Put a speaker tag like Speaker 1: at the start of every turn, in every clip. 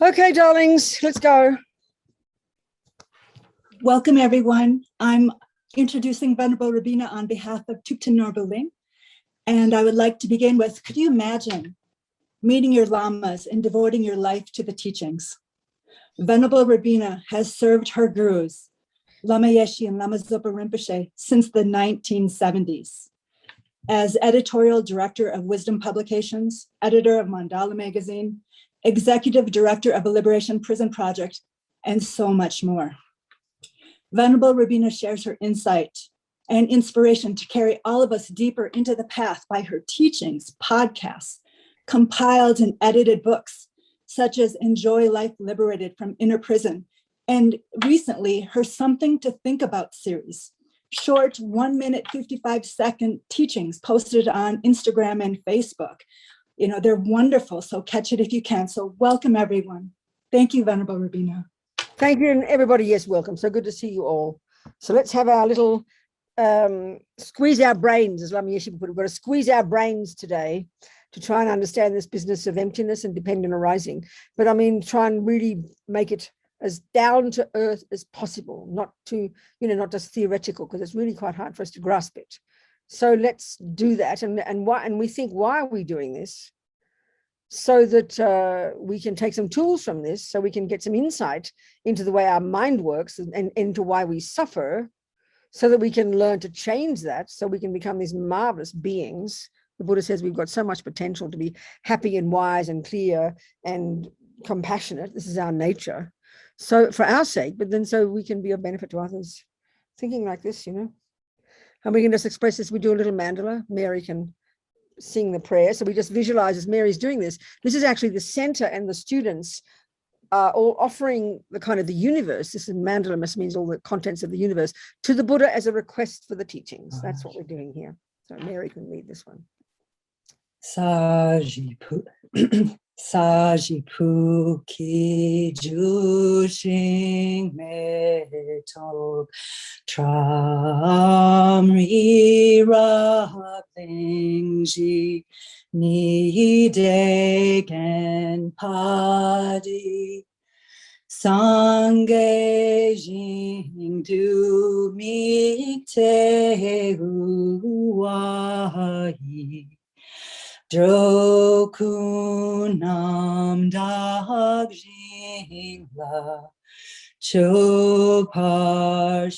Speaker 1: Okay, darlings, let's go.
Speaker 2: Welcome, everyone. I'm introducing Venerable Rabina on behalf of Thupten Norbuling. And I would like to begin with, could you imagine meeting your lamas and devoting your life to the teachings? Venerable Rabina has served her gurus, Lama Yeshe and Lama Zopa Rinpoche, since the 1970s. As editorial director of Wisdom Publications, editor of Mandala Magazine, executive director of a Liberation Prison Project, and so much more. Venerable Rabina shares her insight and inspiration to carry all of us deeper into the path by her teachings, podcasts, compiled and edited books, such as Enjoy Life Liberated from Inner Prison, and recently her Something to Think About series, short 1 minute, 55-second teachings posted on Instagram and Facebook. You know, they're wonderful, so catch it if you can. So welcome, everyone. Thank you, Venerable Rabina.
Speaker 1: Thank you, and everybody, yes, welcome. So good to see you all. So let's have our little squeeze our brains, as Lama Yeshe put it. We've got to squeeze our brains today to try and understand this business of emptiness and dependent arising. But I mean, try and really make it as down to earth as possible, not to, not just theoretical, because it's really quite hard for us to grasp it. So let's do that. And we think, why are we doing this? So that we can take some tools from this, so we can get some insight into the way our mind works and into why we suffer, so that we can learn to change that, so we can become these marvelous beings. The Buddha says we've got so much potential to be happy and wise and clear and compassionate. This is our nature. So for our sake, but then so we can be of benefit to others. Thinking like this, And we can just express this. We do a little mandala. Mary can sing the prayer. So we just visualize as Mary's doing this. This is actually the center, and the students are all offering the kind of the universe. This is mandala, means all the contents of the universe, to the Buddha as a request for the teachings. That's what we're doing here. So Mary can lead this one.
Speaker 2: Sajipu Sajipu ki jushing metal tramri rapingji ni degen padi sange jing du mi te huai Drokunam dag jingla choparshuk.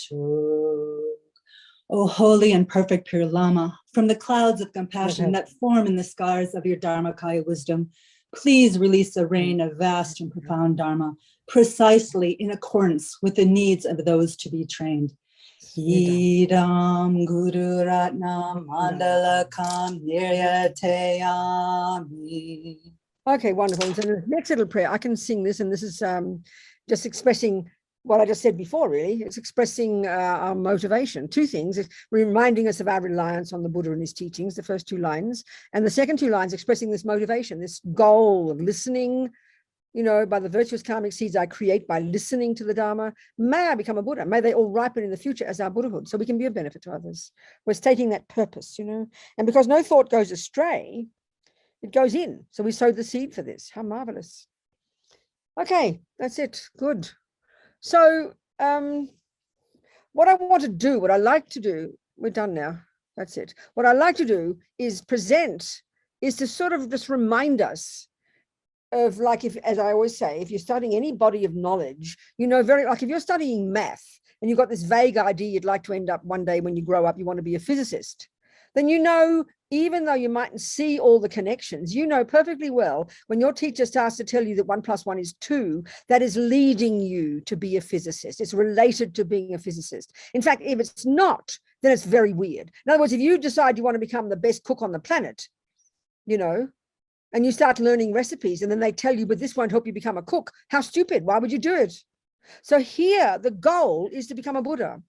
Speaker 2: O holy and perfect pure Lama, from the clouds of compassion that form in the scars of your Dharmakaya wisdom, please release a rain of vast and profound Dharma, precisely in accordance with the needs of those to be trained. Idam Guru Ratnam Mandalakam Niryatayami.
Speaker 1: Okay, wonderful. So the next little prayer, I can sing this, and this is just expressing what I just said before, really. It's expressing our motivation. Two things. It's reminding us of our reliance on the Buddha and his teachings, the first two lines. And the second two lines expressing this motivation, this goal of listening, by the virtuous karmic seeds I create by listening to the Dharma. May I become a Buddha. May they all ripen in the future as our Buddhahood, so we can be of benefit to others. We're stating that purpose, And because no thought goes astray, it goes in. So we sowed the seed for this. How marvelous. Okay, that's it. Good. So what I want to do, what I like to do, we're done now. That's it. What I like to do is to sort of just remind us of, like, if, as I always say, if you're studying any body of knowledge, like if you're studying math and you've got this vague idea you'd like to end up one day when you grow up, you want to be a physicist, then even though you mightn't see all the connections, perfectly well when your teacher starts to tell you that 1 + 1 is 2, that is leading you to be a physicist. It's related to being a physicist. In fact, if it's not, then it's very weird. In other words, if you decide you want to become the best cook on the planet, and you start learning recipes, and then they tell you, but this won't help you become a cook. How stupid. Why would you do it? So here, the goal is to become a Buddha.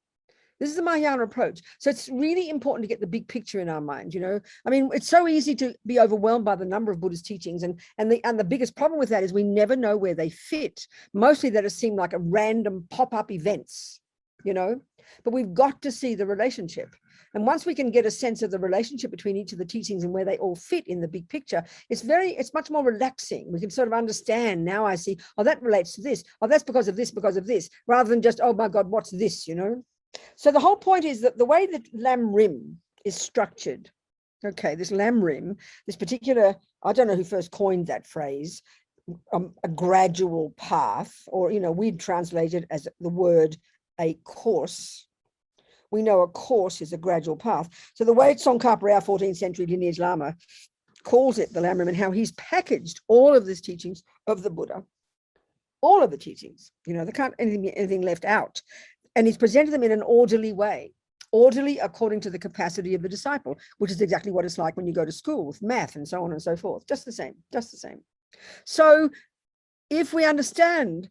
Speaker 1: This is the Mahayana approach. So it's really important to get the big picture in our mind, I mean, it's so easy to be overwhelmed by the number of Buddha's teachings. And the biggest problem with that is we never know where they fit. Mostly they just seem like a random pop-up events, But we've got to see the relationship. And once we can get a sense of the relationship between each of the teachings and where they all fit in the big picture, it's much more relaxing. We can sort of understand, now I see, oh, that relates to this. Oh, that's because of this, rather than just, oh my God, what's this, you know? So the whole point is that the way that Lam Rim is structured, okay, this Lam Rim, this particular, I don't know who first coined that phrase, a gradual path, or, you know, we'd translate it as the word a course. We know a course is a gradual path. So the way Tsongkhapa, our 14th century lineage Lama, calls it the Lam Rim, and how he's packaged all of these teachings of the Buddha, all of the teachings, you know, there can't anything left out. And he's presented them in an orderly way, orderly according to the capacity of the disciple, which is exactly what it's like when you go to school with math and so on and so forth. Just the same, just the same. So if we understand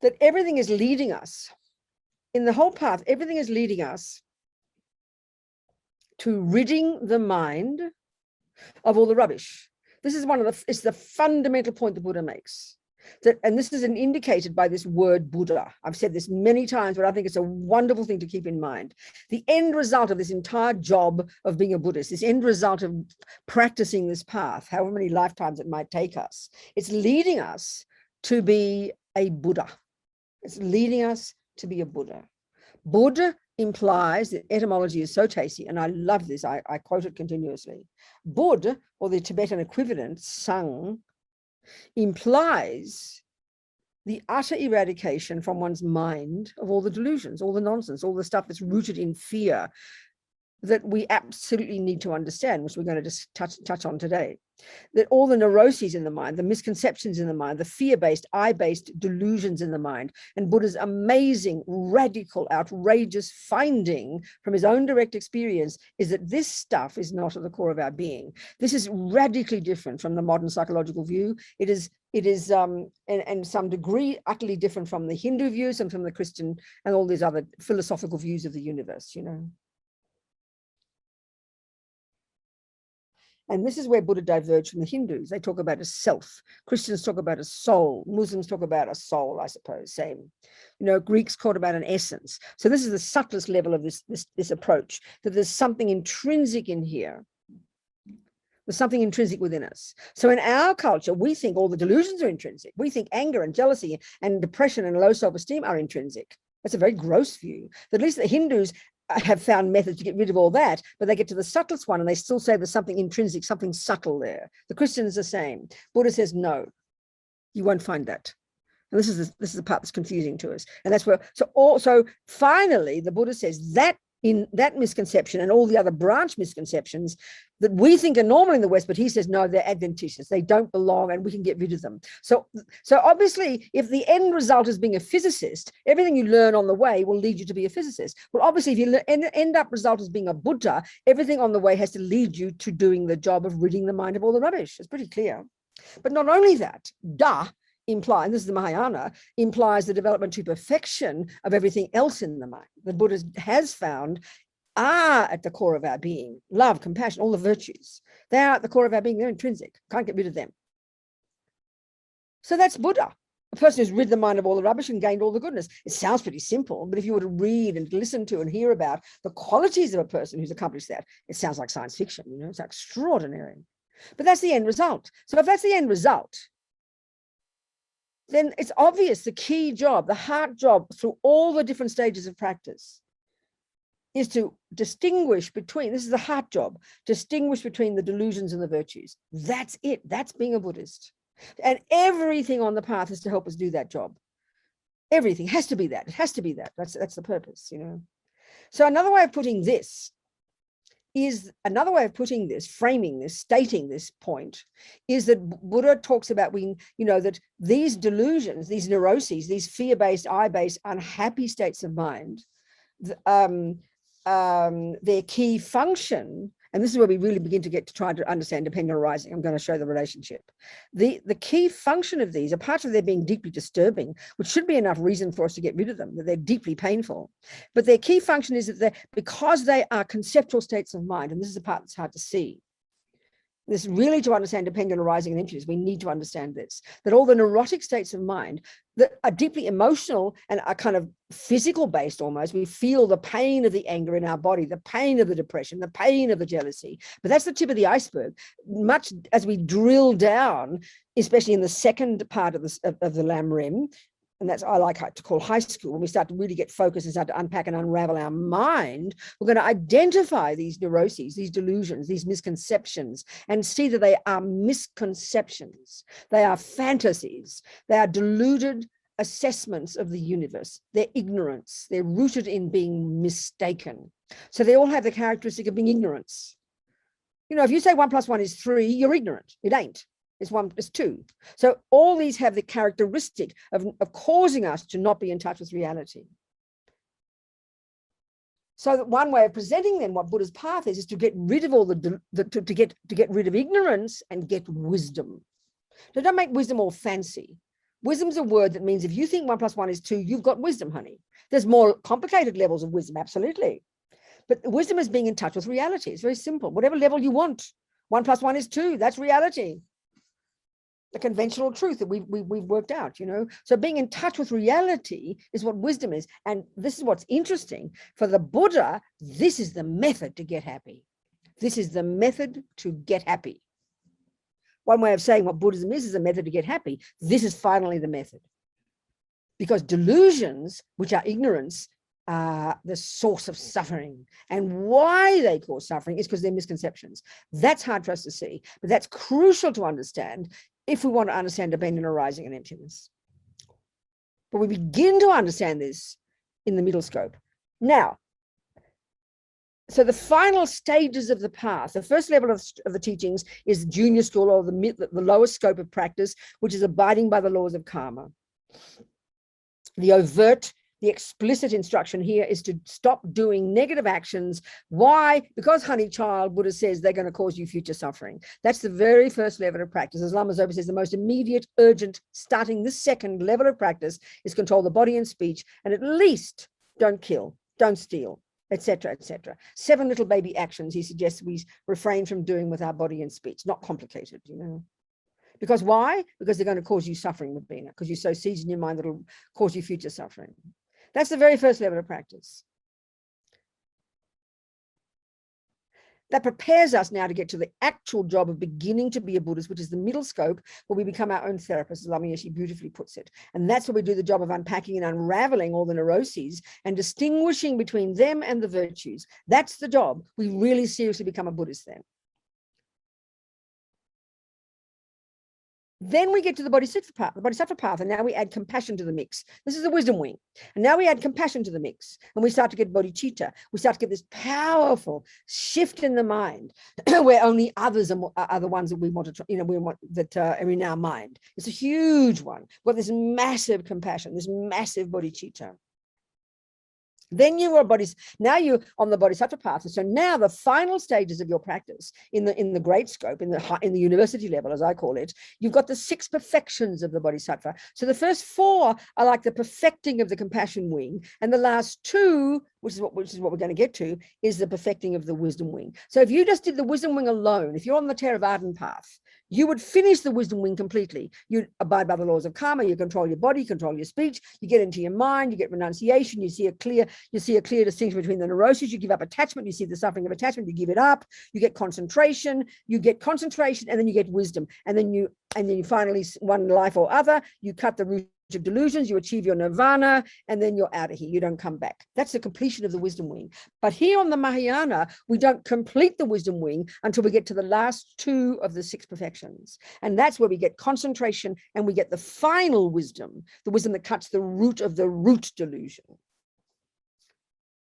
Speaker 1: that everything is leading us, in the whole path, everything is leading us to ridding the mind of all the rubbish. This is it's the fundamental point the Buddha makes. That, and this is indicated by this word Buddha. I've said this many times, but I think it's a wonderful thing to keep in mind. The end result of this entire job of being a Buddhist, this end result of practicing this path, however many lifetimes it might take us, it's leading us to be a Buddha. It's leading us to be a Buddha. Buddha implies, that etymology is so tasty, and I love this, I quote it continuously. Bud, or the Tibetan equivalent, Sang, implies the utter eradication from one's mind of all the delusions, all the nonsense, all the stuff that's rooted in fear that we absolutely need to understand, which we're going to just touch on today. That all the neuroses in the mind, the misconceptions in the mind, the fear-based, I-based delusions in the mind, and Buddha's amazing, radical, outrageous finding from his own direct experience is that this stuff is not at the core of our being. This is radically different from the modern psychological view. It is in some degree utterly different from the Hindu views and from the Christian and all these other philosophical views of the universe, you know. And this is where Buddha diverged from the Hindus. They talk about a self. Christians talk about a soul. Muslims talk about a soul, I suppose, same. You know, Greeks talk about an essence. So this is the subtlest level of this approach, that there's something intrinsic in here. There's something intrinsic within us. So in our culture, we think all the delusions are intrinsic. We think anger and jealousy and depression and low self-esteem are intrinsic. That's a very gross view. At least the Hindus have found methods to get rid of all that, but they get to the subtlest one and they still say there's something intrinsic, something subtle there. The Christians are the same. Buddha says, no, you won't find that. And this is the part that's confusing to us. And that's where, so finally, the Buddha says that in that misconception and all the other branch misconceptions that we think are normal in the West, but he says, no, they're adventitious. They don't belong and we can get rid of them. So obviously, if the end result is being a physicist, everything you learn on the way will lead you to be a physicist. Well, obviously, if you end up result as being a Buddha, everything on the way has to lead you to doing the job of ridding the mind of all the rubbish. It's pretty clear. But not only that, imply, and this is the Mahayana, implies the development to perfection of everything else in the mind. The Buddha has found are at the core of our being. Love, compassion, all the virtues. They are at the core of our being. They're intrinsic. Can't get rid of them. So that's Buddha, a person who's rid the mind of all the rubbish and gained all the goodness. It sounds pretty simple, but if you were to read and listen to and hear about the qualities of a person who's accomplished that, it sounds like science fiction, you know, it's extraordinary. But that's the end result. So if that's the end result, then it's obvious the key job, the heart job through all the different stages of practice is to distinguish between, this is the heart job, distinguish between the delusions and the virtues. That's it. That's being a Buddhist. And everything on the path is to help us do that job. Everything has to be that. It has to be that. That's the purpose, you know. So another way of putting this is, framing this, stating this point, is that Buddha talks about that these delusions, these neuroses, these fear-based, I-based, unhappy states of mind, their key function, and this is where we really begin to get to try to understand dependent arising. I'm going to show the relationship. The key function of these, apart from their being deeply disturbing, which should be enough reason for us to get rid of them, that they're deeply painful, but their key function is that because they are conceptual states of mind, and this is the part that's hard to see, This really, to understand dependent arising and emptiness, we need to understand this, that all the neurotic states of mind that are deeply emotional and are kind of physical based almost. We feel the pain of the anger in our body, the pain of the depression, the pain of the jealousy. But that's the tip of the iceberg. Much as we drill down, especially in the second part of the Lam Rim, and that's I like to call high school, when we start to really get focused and start to unpack and unravel our mind, we're going to identify these neuroses, these delusions, these misconceptions, and see that they are misconceptions. They are fantasies. They are deluded assessments of the universe. They're ignorance. They're rooted in being mistaken. So they all have the characteristic of being ignorance. You know, if you say 1 + 1 is 3, you're ignorant. It ain't. It's 2. So all these have the characteristic of causing us to not be in touch with reality. So that one way of presenting then what Buddha's path is to get rid of all to get rid of ignorance and get wisdom. So don't make wisdom all fancy. Wisdom's a word that means if you think 1 + 1 is 2, you've got wisdom, honey. There's more complicated levels of wisdom, absolutely. But wisdom is being in touch with reality. It's very simple. Whatever level you want, 1 + 1 is 2. That's reality. The conventional truth that we've worked out, you know. So being in touch with reality is what wisdom is. And this is what's interesting. For the Buddha, this is the method to get happy. This is the method to get happy. One way of saying what Buddhism is a method to get happy. This is finally the method. Because delusions, which are ignorance, are the source of suffering. And why they cause suffering is because they're misconceptions. That's hard for us to see, but that's crucial to understand if we want to understand dependent arising and emptiness. But we begin to understand this in the middle scope. Now, so the final stages of the path, the first level of the teachings is junior school, or the lowest scope of practice, which is abiding by the laws of karma. The overt, the explicit instruction here is to stop doing negative actions. Why? Because, honey child, Buddha says they're going to cause you future suffering. That's the very first level of practice. As Lama Zopa says, the most immediate, urgent, starting this second level of practice is control the body and speech, and at least don't kill, don't steal, etc., etc. 7 little baby actions he suggests we refrain from doing with our body and speech. Not complicated, you know. Because why? Because they're going to cause you suffering, Mabina, because you sow seeds in your mind that will cause you future suffering. That's the very first level of practice. That prepares us now to get to the actual job of beginning to be a Buddhist, which is the middle scope, where we become our own therapist, as Lama Yeshe beautifully puts it. And that's where we do the job of unpacking and unraveling all the neuroses and distinguishing between them and the virtues. That's the job. We really seriously become a Buddhist then. Then we get to the Bodhisattva path, and now we add compassion to the mix. This is the wisdom wing. And now we add compassion to the mix, and we start to get bodhicitta. We start to get this powerful shift in the mind, where only others are the ones that we want to, that are in our mind. It's a huge one. We've got this massive compassion, this massive bodhicitta. Then you are now you're on the Bodhisattva path. So now the final stages of your practice in the great scope, in the university level, as I call it, you've got the 6 perfections of the Bodhisattva. So the first 4 are like the perfecting of the compassion wing, and the last 2, which is what we're going to get to, is the perfecting of the wisdom wing. So if you just did the wisdom wing alone, if you're on the Theravada path, you would finish the wisdom wing completely. You abide by the laws of karma, you control your body, control your speech, you get into your mind, you get renunciation, you see a clear distinction between the neuroses, you give up attachment, you see the suffering of attachment, you give it up, you get concentration, and then you get wisdom. And then you finally, one life or other, you cut the root of delusions, you achieve your nirvana, and then you're out of here. You don't come back. That's the completion of the wisdom wing. But here on the Mahayana, we don't complete the wisdom wing until we get to the last 2 of the 6 perfections. And that's where we get concentration, and we get the final wisdom, the wisdom that cuts the root of the root delusion.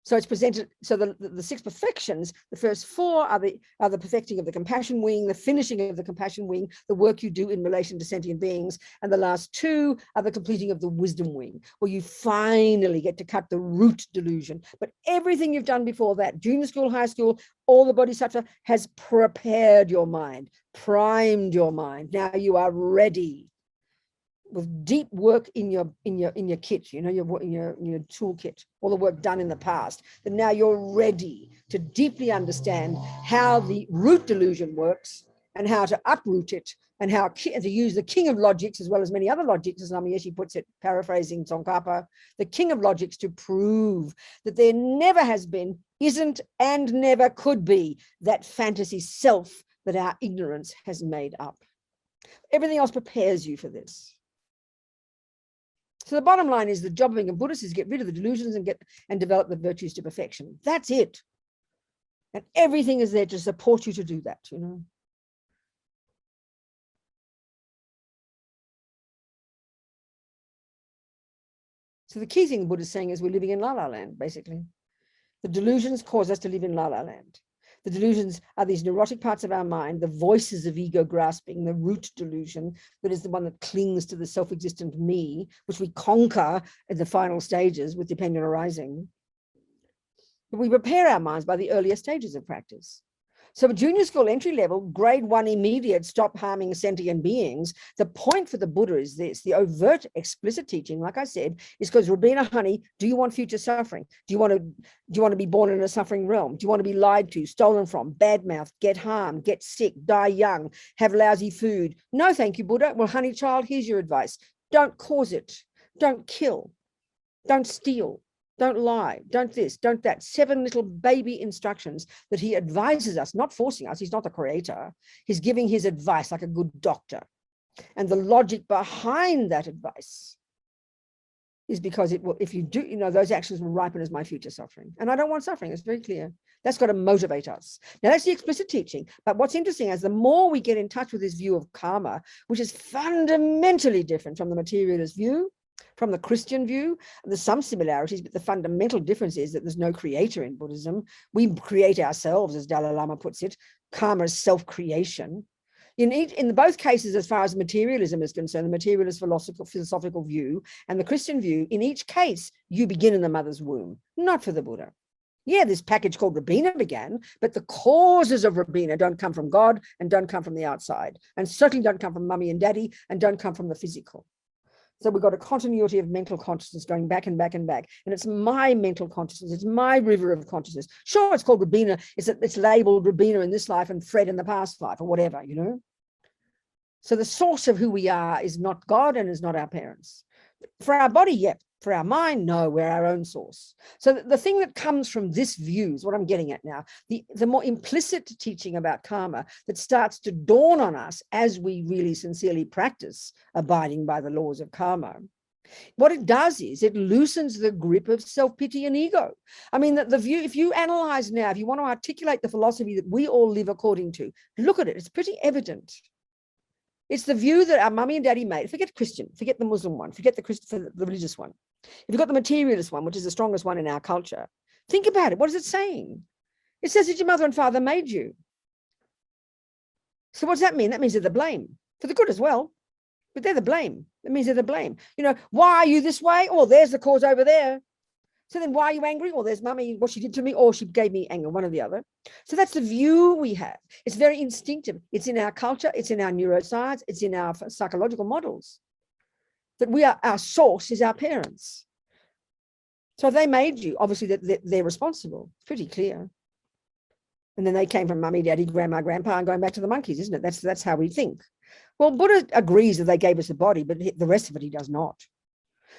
Speaker 1: So it's presented, so the 6 perfections, the first 4 are the perfecting of the compassion wing, the finishing of the compassion wing, the work you do in relation to sentient beings, and the last 2 are the completing of the wisdom wing, where you finally get to cut the root delusion. But everything you've done before that, junior school, high school, all the Bodhisattva has prepared your mind, primed your mind. Now you are ready, with deep work in your kit, in your toolkit, all the work done in the past, that now you're ready to deeply understand how the root delusion works and how to uproot it, and how to use the king of logics, as well as many other logics, as Lama Yeshe puts it, paraphrasing Tsongkhapa, the king of logics, to prove that there never has been, isn't, and never could be that fantasy self that our ignorance has made up. Everything else prepares you for this. So the bottom line is the job of being a Buddhist is get rid of the delusions and develop the virtues to perfection. That's it. And everything is there to support you to do that, you know. So the key thing the Buddha is saying is we're living in La La Land, basically. The delusions cause us to live in La La Land. The delusions are these neurotic parts of our mind, the voices of ego grasping, the root delusion, that is the one that clings to the self-existent me, which we conquer in the final stages with dependent arising. But we prepare our minds by the earlier stages of practice. So junior school entry level, grade 1 immediate, stop harming sentient beings. The point for the Buddha is this: the overt, explicit teaching, like I said, is because Rabina honey, do you want future suffering? Do you want to be born in a suffering realm? Do you want to be lied to, stolen from, badmouthed, get harmed, get sick, die young, have lousy food? No, thank you, Buddha. Well, honey child, here's your advice. Don't cause it. Don't kill. Don't steal. Don't lie, don't this, don't that. 7 little baby instructions that he advises us, not forcing us. He's not the creator. He's giving his advice like a good doctor. And the logic behind that advice is because it will, if you do, you know, those actions will ripen as my future suffering. And I don't want suffering, it's very clear. That's got to motivate us. Now that's the explicit teaching. But what's interesting is the more we get in touch with this view of karma, which is fundamentally different from the materialist view, from the Christian view, there's some similarities, but the fundamental difference is that there's no creator in Buddhism. We create ourselves, as Dalai Lama puts it. Karma is self-creation. In both cases, as far as materialism is concerned, the materialist philosophical view and the Christian view, in each case, you begin in the mother's womb, not for the Buddha. Yeah, this package called Rabina began, but the causes of Rabina don't come from God and don't come from the outside, and certainly don't come from mummy and daddy and don't come from the physical. So we've got a continuity of mental consciousness going back and back and back. And it's my mental consciousness. It's my river of consciousness. Sure, it's called Rabina. It's labeled Rabina in this life and Fred in the past life or whatever, you know. So the source of who we are is not God and is not our parents. For our body, yep. For our mind, no, we're our own source. So the thing that comes from this view is what I'm getting at now, the more implicit teaching about karma that starts to dawn on us as we really sincerely practice abiding by the laws of karma. What it does is it loosens the grip of self-pity and ego. I mean, the view, if you analyze now, if you want to articulate the philosophy that we all live according to, look at it, it's pretty evident. It's the view that our mummy and daddy made. Forget Christian, forget the Muslim one, forget the religious one. If you've got the materialist one, which is the strongest one in our culture, think about it. What is it saying? It says that your mother and father made you. So what does that mean? That means they're the blame. For the good as well, but they're the blame. That means they're the blame. You know, why are you this way? Oh, there's the cause over there. So then why are you angry? Well, there's mummy, what she did to me, or she gave me anger, one or the other. So that's the view we have. It's very instinctive. It's in our culture. It's in our neuroscience. It's in our psychological models. That we are, our source is our parents. So they made you, obviously that they're responsible. It's pretty clear. And then they came from mummy, daddy, grandma, grandpa, and going back to the monkeys, isn't it? That's how we think. Well, Buddha agrees that they gave us a body, but the rest of it he does not.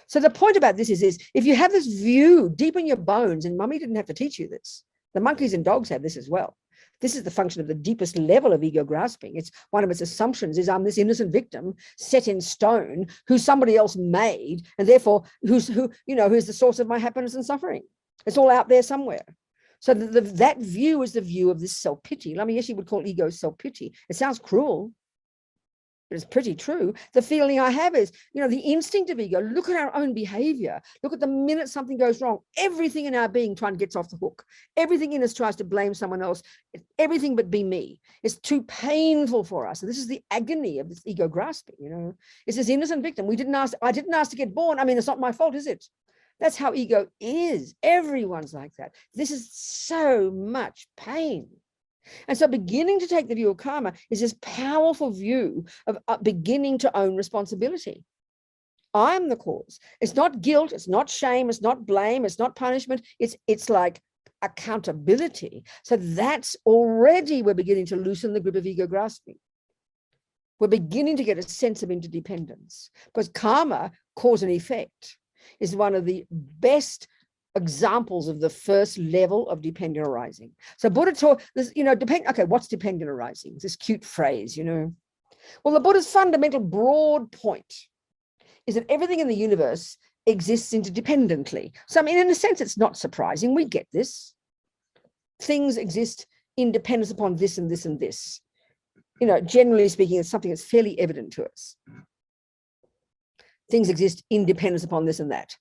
Speaker 1: So the point about this is if you have this view deep in your bones, and mummy didn't have to teach you this, the monkeys and dogs have this as well. This is the function of the deepest level of ego grasping. It's one of its assumptions is I'm this innocent victim set in stone who somebody else made, and therefore who's the source of my happiness and suffering. It's all out there somewhere. So that view is the view of this self-pity. Lama Yeshe would call ego self-pity. It sounds cruel, but it's pretty true. The feeling I have is, the instinct of ego, look at our own behavior. Look at the minute something goes wrong, everything in our being trying to get off the hook. Everything in us tries to blame someone else, everything but be me. It's too painful for us. And this is the agony of this ego grasping, It's this innocent victim. I didn't ask to get born. I mean, it's not my fault, is it? That's how ego is. Everyone's like that. This is so much pain. And so beginning to take the view of karma is this powerful view of beginning to own responsibility. I'm the cause. It's not guilt. It's not shame. It's not blame. It's not punishment. It's like accountability. So that's already we're beginning to loosen the grip of ego grasping. We're beginning to get a sense of interdependence, because karma, cause and effect, is one of the best examples of the first level of dependent arising. So Buddha taught this, okay, what's dependent arising? It's this cute phrase, Well, the Buddha's fundamental broad point is that everything in the universe exists interdependently. So, I mean, in a sense, it's not surprising. We get this. Things exist in dependence upon this and this and this. Generally speaking, it's something that's fairly evident to us. Things exist in dependence upon this and that.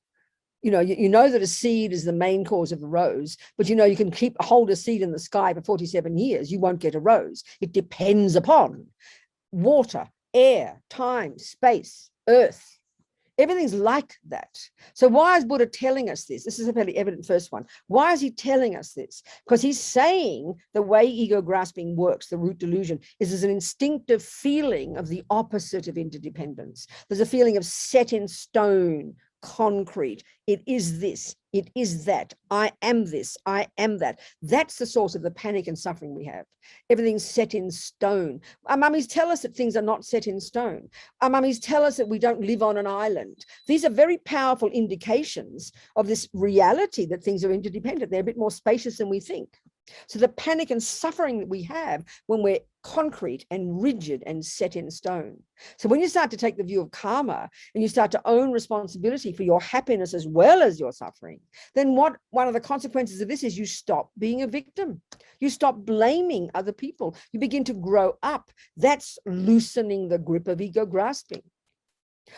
Speaker 1: You know that a seed is the main cause of the rose, but you can hold a seed in the sky for 47 years, you won't get a rose. It depends upon water, air, time, space, earth. Everything's like that. So why is Buddha telling us this? This is a fairly evident first one. Why is he telling us this? Because he's saying the way ego grasping works, the root delusion, is there's an instinctive feeling of the opposite of interdependence. There's a feeling of set in stone, concrete. It is this, it is that. I am this, I am that. That's the source of the panic and suffering we have. Everything's set in stone. Our mummies tell us that things are not set in stone. Our mummies tell us that we don't live on an island. These are very powerful indications of this reality that things are interdependent. They're a bit more spacious than we think. So the panic and suffering that we have when we're concrete and rigid and set in stone. So when you start to take the view of karma and you start to own responsibility for your happiness as well as your suffering, then one of the consequences of this is you stop being a victim. You stop blaming other people. You begin to grow up. That's loosening the grip of ego grasping.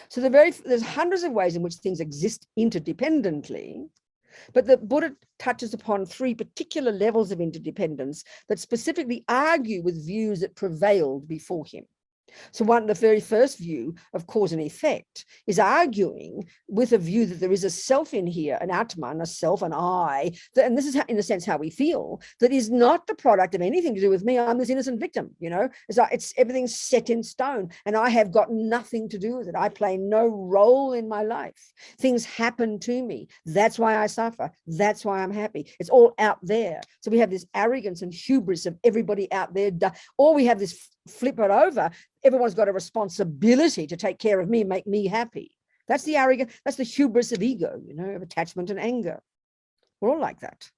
Speaker 1: So there's hundreds of ways in which things exist interdependently. But the Buddha touches upon three particular levels of interdependence that specifically argue with views that prevailed before him. So the very first view of cause and effect is arguing with a view that there is a self in here, an Atman, a self, an I, and this is in a sense how we feel, that is not the product of anything to do with me. I'm this innocent victim, It's like everything's set in stone and I have got nothing to do with it. I play no role in my life. Things happen to me. That's why I suffer. That's why I'm happy. It's all out there. So we have this arrogance and hubris of everybody out there, or we have this flip it over. Everyone's got a responsibility to take care of me, make me happy. That's the arrogance, that's the hubris of ego, of attachment and anger. We're all like that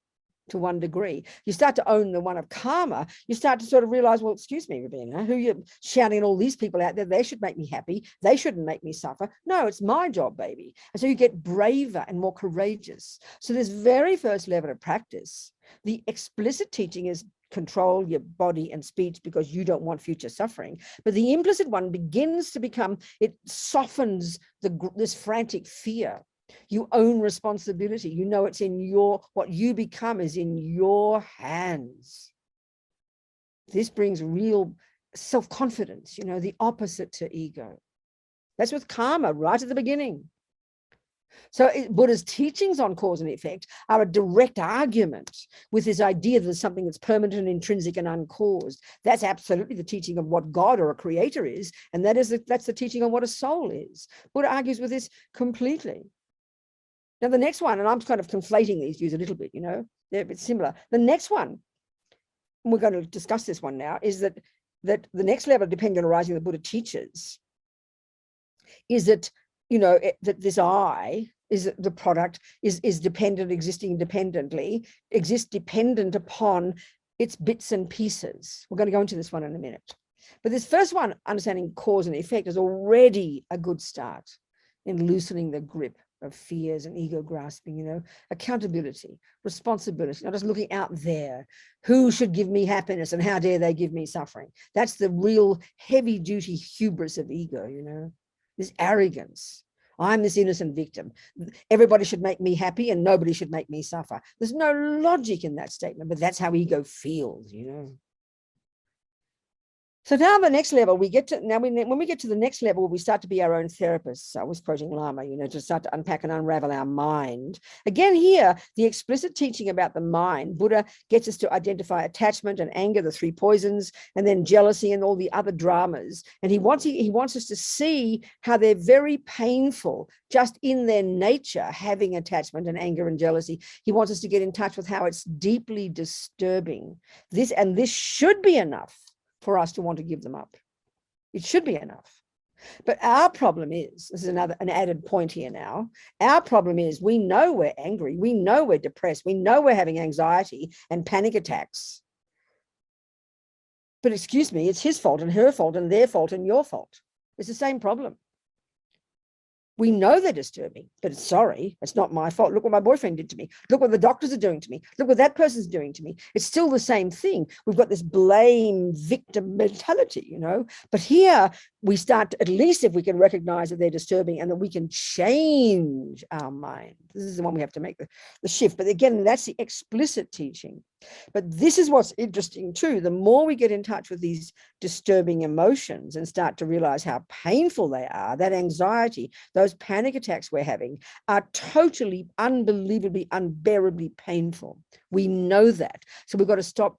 Speaker 1: to one degree. You start to own the one of karma, you start to sort of realize, well, excuse me, Rabina, who you're shouting at all these people out there, they should make me happy, they shouldn't make me suffer. No, it's my job, baby. And so you get braver and more courageous. So this very first level of practice, the explicit teaching is control your body and speech because you don't want future suffering. But the implicit one begins to become, it softens this frantic fear. You own responsibility. It's in what you become is in your hands. This brings real self-confidence, the opposite to ego. That's with karma right at the beginning. So Buddha's teachings on cause and effect are a direct argument with this idea that there's something that's permanent and intrinsic and uncaused. That's absolutely the teaching of what God or a creator is, and that's the teaching on what a soul is. Buddha argues with this completely. Now the next one, and I'm kind of conflating these views a little bit, they're a bit similar. The next one, and we're going to discuss this one now, is that the next level of dependent arising the Buddha teaches is that that this I is the product is dependent, existing independently, exists dependent upon its bits and pieces. We're going to go into this one in a minute. But this first one, understanding cause and effect, is already a good start in loosening the grip of fears and ego grasping, accountability, responsibility, not just looking out there. Who should give me happiness and how dare they give me suffering? That's the real heavy duty hubris of ego, this arrogance. I'm this innocent victim. Everybody should make me happy and nobody should make me suffer. There's no logic in that statement, but that's how ego feels, So now the next level, when we get to the next level, we start to be our own therapists. I was quoting Lama, to start to unpack and unravel our mind. Again, here, the explicit teaching about the mind, Buddha gets us to identify attachment and anger, the three poisons, and then jealousy and all the other dramas. And he wants us to see how they're very painful, just in their nature, having attachment and anger and jealousy. He wants us to get in touch with how it's deeply disturbing. This should be enough for us to want to give them up. It should be enough. But our problem is, this is an added point here now, our problem is we know we're angry, we know we're depressed, we know we're having anxiety and panic attacks. But excuse me, it's his fault and her fault and their fault and your fault. It's the same problem. We know they're disturbing, but sorry, it's not my fault. Look what my boyfriend did to me. Look what the doctors are doing to me. Look what that person's doing to me. It's still the same thing. We've got this blame victim mentality, you know. But here we start, at least if we can recognize that they're disturbing and that we can change our mind. This is the one we have to make the shift. But again, that's the explicit teaching. But this is what's interesting too. The more we get in touch with these disturbing emotions and start to realize how painful they are, that anxiety, those panic attacks we're having are totally, unbelievably, unbearably painful. We know that. So we've got to stop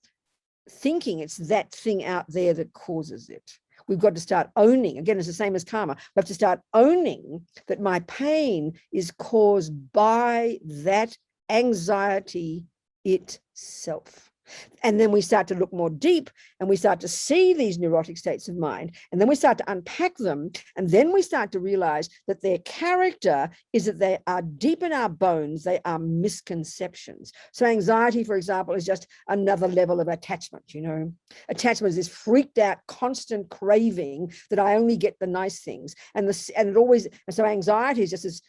Speaker 1: thinking it's that thing out there that causes it. We've got to start owning, again, it's the same as karma. We have to start owning that my pain is caused by that anxiety itself. And then we start to look more deep and we start to see these neurotic states of mind, and then we start to unpack them, and then we start to realize that their character is that they are deep in our bones, they are misconceptions. So anxiety, for example, is just another level of attachment, you know. Attachment is this freaked out constant craving that I only get the nice things, and so anxiety is just as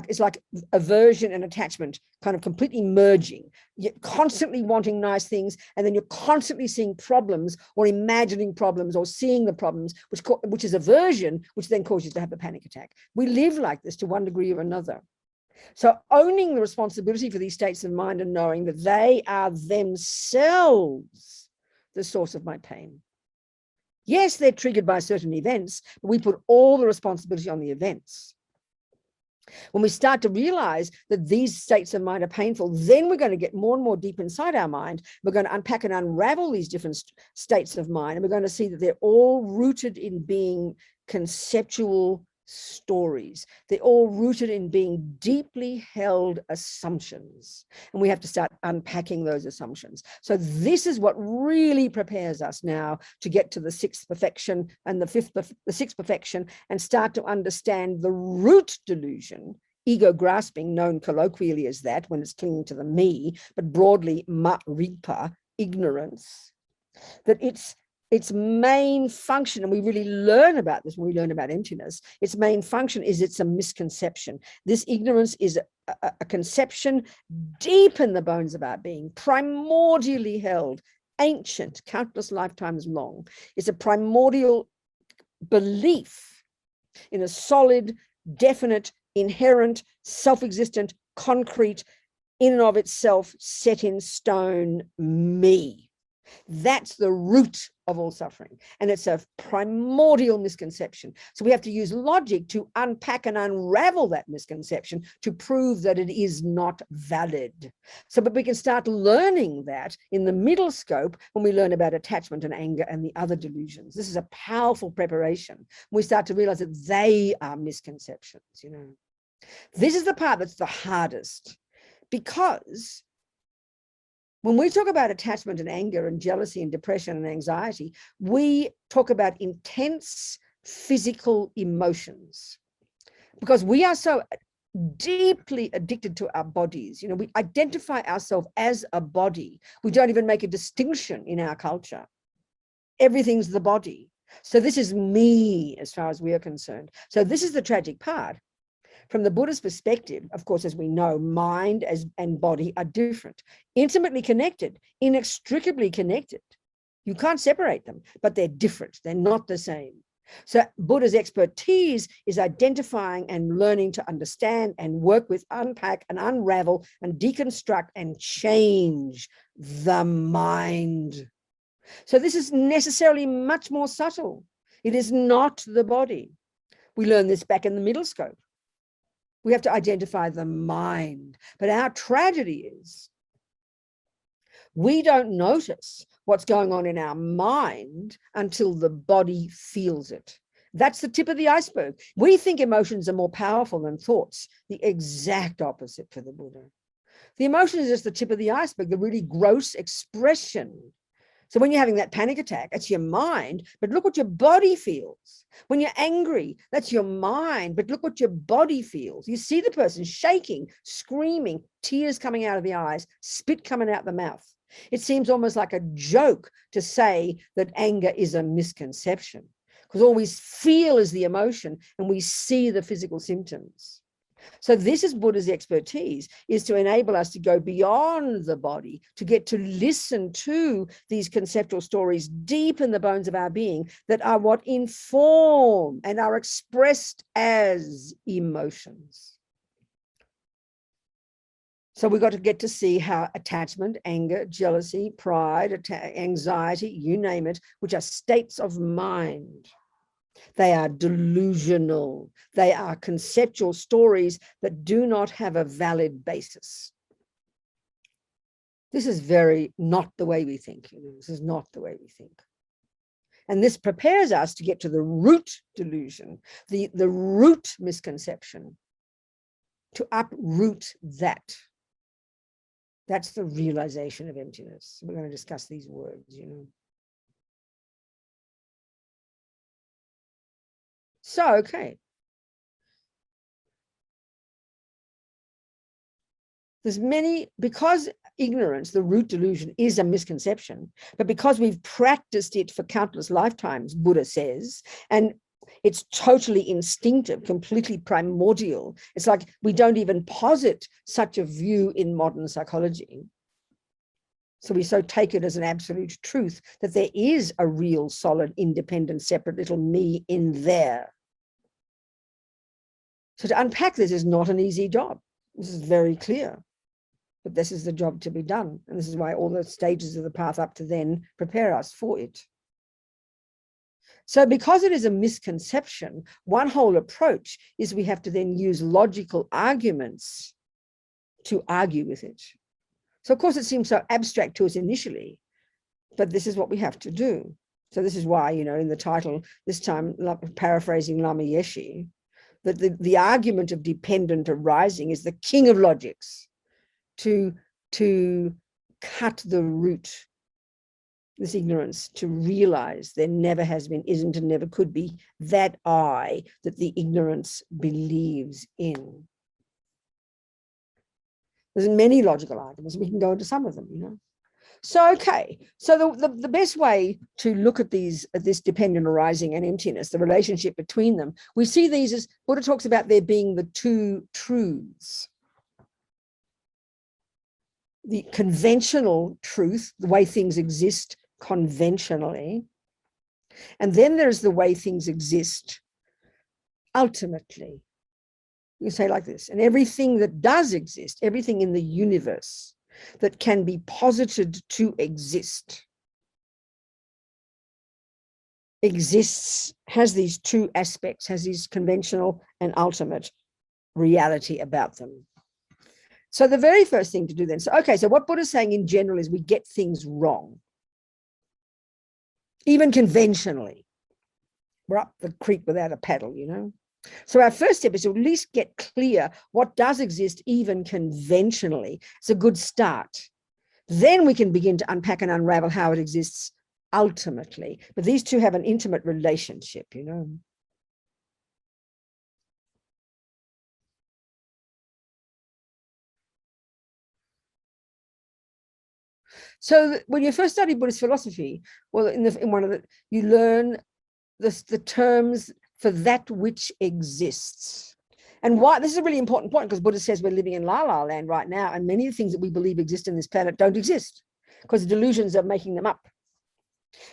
Speaker 1: it's like aversion and attachment kind of completely merging. You're constantly wanting nice things, and then you're constantly seeing problems or imagining problems or seeing the problems, which is aversion, which then causes you to have a panic attack. We live like this to one degree or another. So owning the responsibility for these states of mind and knowing that they are themselves the source of my pain. Yes, they're triggered by certain events, but we put all the responsibility on the events. When we start to realize that these states of mind are painful, then we're going to get more and more deep inside our mind. We're going to unpack and unravel these different states of mind, and we're going to see that they're all rooted in being conceptual stories. They're all rooted in being deeply held assumptions, and we have to start unpacking those assumptions. So this is what really prepares us now to get to the sixth perfection and the sixth perfection, and start to understand the root delusion, ego grasping, known colloquially as that when it's clinging to the me, but broadly ma-rigpa, ignorance, that its main function, and we really learn about this when we learn about emptiness, its main function is it's a misconception. This ignorance is a conception deep in the bones of our being, primordially held, ancient, countless lifetimes long. It's a primordial belief in a solid, definite, inherent, self-existent, concrete, in and of itself, set in stone me. That's the root of all suffering, and it's a primordial misconception. So we have to use logic to unpack and unravel that misconception to prove that it is not valid. So, but we can start learning that in the middle scope when we learn about attachment and anger and the other delusions. This is a powerful preparation. We start to realize that they are misconceptions, you know. This is the part that's the hardest, because when we talk about attachment and anger and jealousy and depression and anxiety, we talk about intense physical emotions, because we are so deeply addicted to our bodies. You know, we identify ourselves as a body. We don't even make a distinction in our culture. Everything's the body. So this is me as far as we are concerned. So this is the tragic part. From the Buddha's perspective, of course, as we know, mind and body are different, intimately connected, inextricably connected. You can't separate them, but they're different. They're not the same. So Buddha's expertise is identifying and learning to understand and work with, unpack and unravel and deconstruct and change the mind. So this is necessarily much more subtle. It is not the body. We learn this back in the middle scope. We have to identify the mind. But our tragedy is we don't notice what's going on in our mind until the body feels it. That's the tip of the iceberg. We think emotions are more powerful than thoughts. The exact opposite for the Buddha. The emotion is just the tip of the iceberg, the really gross expression. So when you're having that panic attack, it's your mind, but look what your body feels. When you're angry, that's your mind, but look what your body feels. You see the person shaking, screaming, tears coming out of the eyes, spit coming out the mouth. It seems almost like a joke to say that anger is a misconception, because all we feel is the emotion and we see the physical symptoms. So this is Buddha's expertise, is to enable us to go beyond the body, to get to listen to these conceptual stories deep in the bones of our being that are what inform and are expressed as emotions. So we've got to get to see how attachment, anger, jealousy, pride, anxiety, you name it, which are states of mind. They are delusional. They are conceptual stories that do not have a valid basis. This is very not the way we think. This is not the way we think. And this prepares us to get to the root delusion, the root misconception, to uproot that. That's the realization of emptiness. We're going to discuss these words, So, okay. There's many, because ignorance, the root delusion, is a misconception, but because we've practiced it for countless lifetimes, Buddha says, and it's totally instinctive, completely primordial. It's like we don't even posit such a view in modern psychology. So we so take it as an absolute truth that there is a real, solid, independent, separate little me in there. So to unpack this is not an easy job. This is very clear, but this is the job to be done. And this is why all the stages of the path up to then prepare us for it. So because it is a misconception, one whole approach is we have to then use logical arguments to argue with it. So of course it seems so abstract to us initially, but this is what we have to do. So this is why, in the title, this time paraphrasing Lama Yeshe, that the argument of dependent arising is the king of logics to cut the root, this ignorance, to realize there never has been, isn't, and never could be that I that the ignorance believes in. There's many logical arguments. We can go into some of them, So, okay. So the best way to look at this dependent arising and emptiness, the relationship between them, we see these as Buddha talks about there being the two truths. The conventional truth, the way things exist conventionally, and then there's the way things exist ultimately. You say like this, and everything that does exist, everything in the universe that can be posited to exist, exists, has these two aspects, has these conventional and ultimate reality about them. So the very first thing to do then, so what Buddha's saying in general is we get things wrong. Even conventionally. We're up the creek without a paddle, So our first step is to at least get clear what does exist even conventionally. It's a good start. Then we can begin to unpack and unravel how it exists ultimately. But these two have an intimate relationship, So when you first study Buddhist philosophy, well, in one of the, you learn the terms for that which exists. And why this is a really important point, because Buddha says we're living in La La Land right now, and many of the things that we believe exist in this planet don't exist, because the delusions are making them up.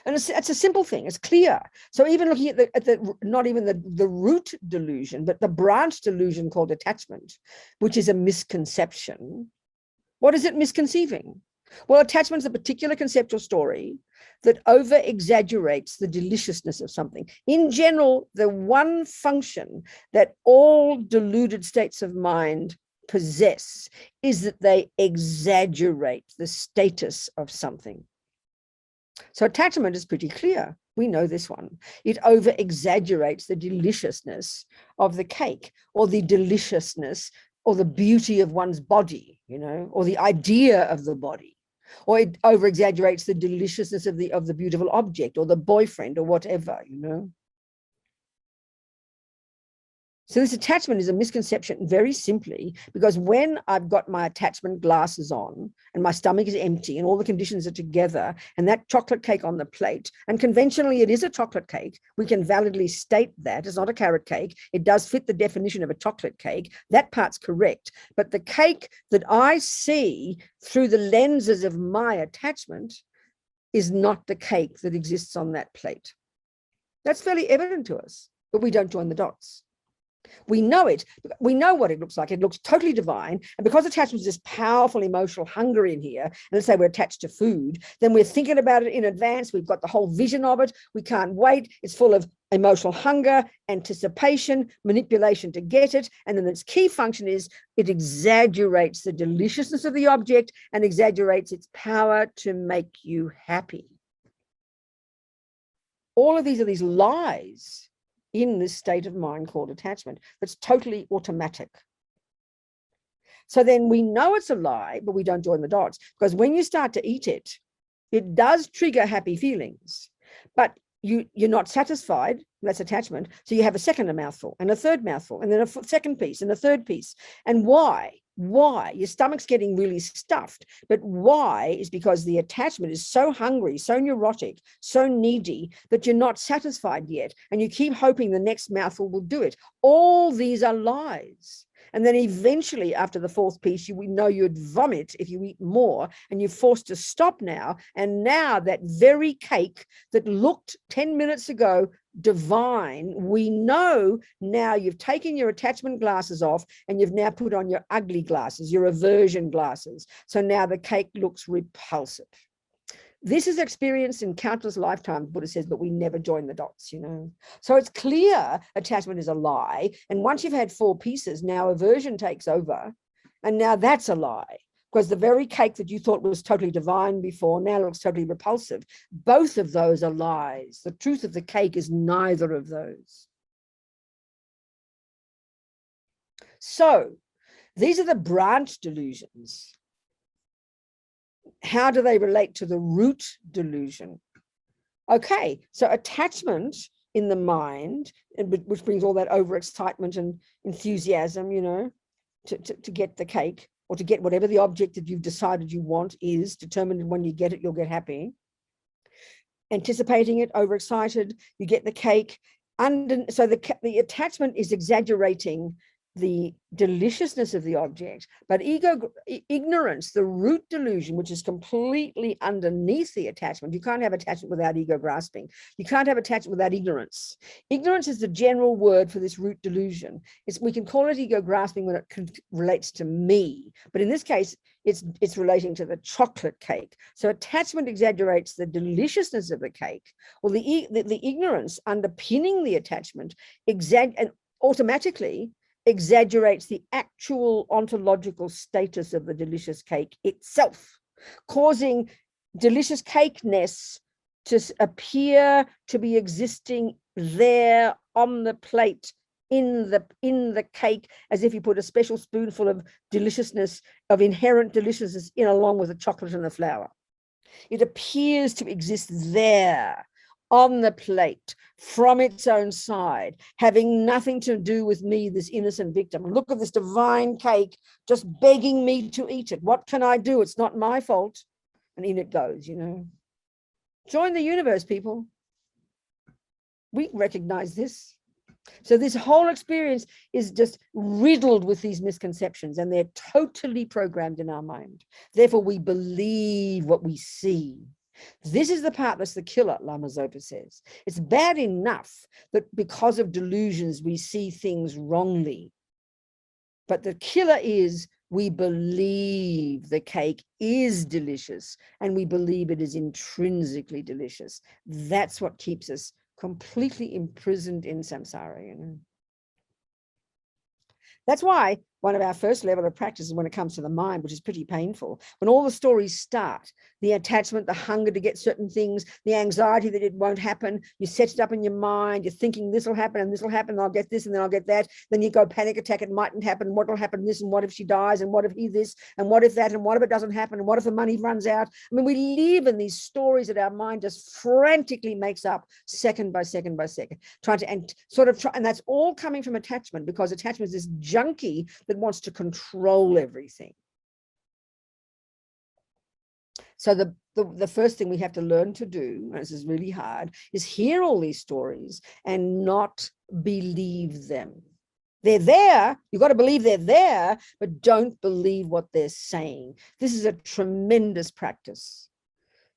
Speaker 1: And it's a simple thing, it's clear. So even looking at the not even the root delusion, but the branch delusion called attachment, which is a misconception. What is it misconceiving? Well, attachment is a particular conceptual story that over-exaggerates the deliciousness of something. In general, the one function that all deluded states of mind possess is that they exaggerate the status of something. So attachment is pretty clear. We know this one. It over-exaggerates the deliciousness of the cake, or the deliciousness or the beauty of one's body, or the idea of the body. or it over exaggerates the deliciousness of the beautiful object or the boyfriend or whatever, you know. So this attachment is a misconception, very simply, because when I've got my attachment glasses on and my stomach is empty and all the conditions are together and that chocolate cake on the plate, and conventionally it is a chocolate cake, we can validly state that it's not a carrot cake. It does fit the definition of a chocolate cake. That part's correct. But the cake that I see through the lenses of my attachment is not the cake that exists on that plate. That's fairly evident to us, but we don't join the dots. We know it. We know what it looks like. It looks totally divine. And because attachment is this powerful emotional hunger in here, and let's say we're attached to food, then we're thinking about it in advance. We've got the whole vision of it. We can't wait. It's full of emotional hunger, anticipation, manipulation to get it. And then its key function is it exaggerates the deliciousness of the object and exaggerates its power to make you happy. All of these are these lies in this state of mind called attachment that's totally automatic. So then we know it's a lie, but we don't join the dots, because when you start to eat it, it does trigger happy feelings, but you're not satisfied. That's attachment. So you have a second mouthful and a third mouthful and then a second piece and a third piece. And why? Why? Your stomach's getting really stuffed. But why is because the attachment is so hungry, so neurotic, so needy that you're not satisfied yet. And you keep hoping the next mouthful will do it. All these are lies. And then eventually after the fourth piece, we know you'd vomit if you eat more, and you're forced to stop now. And now that very cake that looked 10 minutes ago divine, we know now you've taken your attachment glasses off and you've now put on your ugly glasses, your aversion glasses. So now the cake looks repulsive. This is experienced in countless lifetimes, Buddha says, but we never join the dots, you know. So it's clear attachment is a lie. And once you've had 4 pieces, now aversion takes over. And now that's a lie, because the very cake that you thought was totally divine before now looks totally repulsive. Both of those are lies. The truth of the cake is neither of those. So these are the branch delusions. How do they relate to the root delusion? Okay, so attachment in the mind, which brings all that overexcitement and enthusiasm, you know, to get the cake, or to get whatever the object that you've decided you want is, determined when you get it, you'll get happy. Anticipating it, overexcited, you get the cake. So the attachment is exaggerating the deliciousness of the object, but ignorance, the root delusion, which is completely underneath the attachment. You can't have attachment without ego grasping. You can't have attachment without ignorance. Ignorance is the general word for this root delusion. We can call it ego grasping when it relates to me, but in this case, it's relating to the chocolate cake. So attachment exaggerates the deliciousness of the cake, or the ignorance underpinning the attachment and automatically exaggerates the actual ontological status of the delicious cake itself, causing delicious cakeness to appear to be existing there on the plate, in the cake, as if you put a special spoonful of deliciousness, of inherent deliciousness, in along with the chocolate and the flour. It appears to exist there on the plate from its own side, having nothing to do with me, this innocent victim. Look at this divine cake just begging me to eat it. What can I do? It's not my fault. And in it goes, you know. Join the universe, people. We recognize this. So this whole experience is just riddled with these misconceptions, and they're totally programmed in our mind. Therefore, we believe what we see. This is the part that's the killer, Lama Zopa says. It's bad enough that because of delusions, we see things wrongly. But the killer is we believe the cake is delicious, and we believe it is intrinsically delicious. That's what keeps us completely imprisoned in samsara, you know. That's why one of our first level of practices when it comes to the mind, which is pretty painful. When all the stories start, the attachment, the hunger to get certain things, the anxiety that it won't happen, you set it up in your mind, you're thinking this will happen and this will happen, and I'll get this and then I'll get that. Then you go panic attack, it mightn't happen, what will happen this, and what if she dies, and what if he this, and what if that, and what if it doesn't happen, and what if the money runs out? I mean, we live in these stories that our mind just frantically makes up second by second by second, trying to, and sort of try, and that's all coming from attachment, because attachment is this junkie that wants to control everything. So the first thing we have to learn to do, and this is really hard, is hear all these stories and not believe them. They're there, you've got to believe they're there, but don't believe what they're saying. This is a tremendous practice.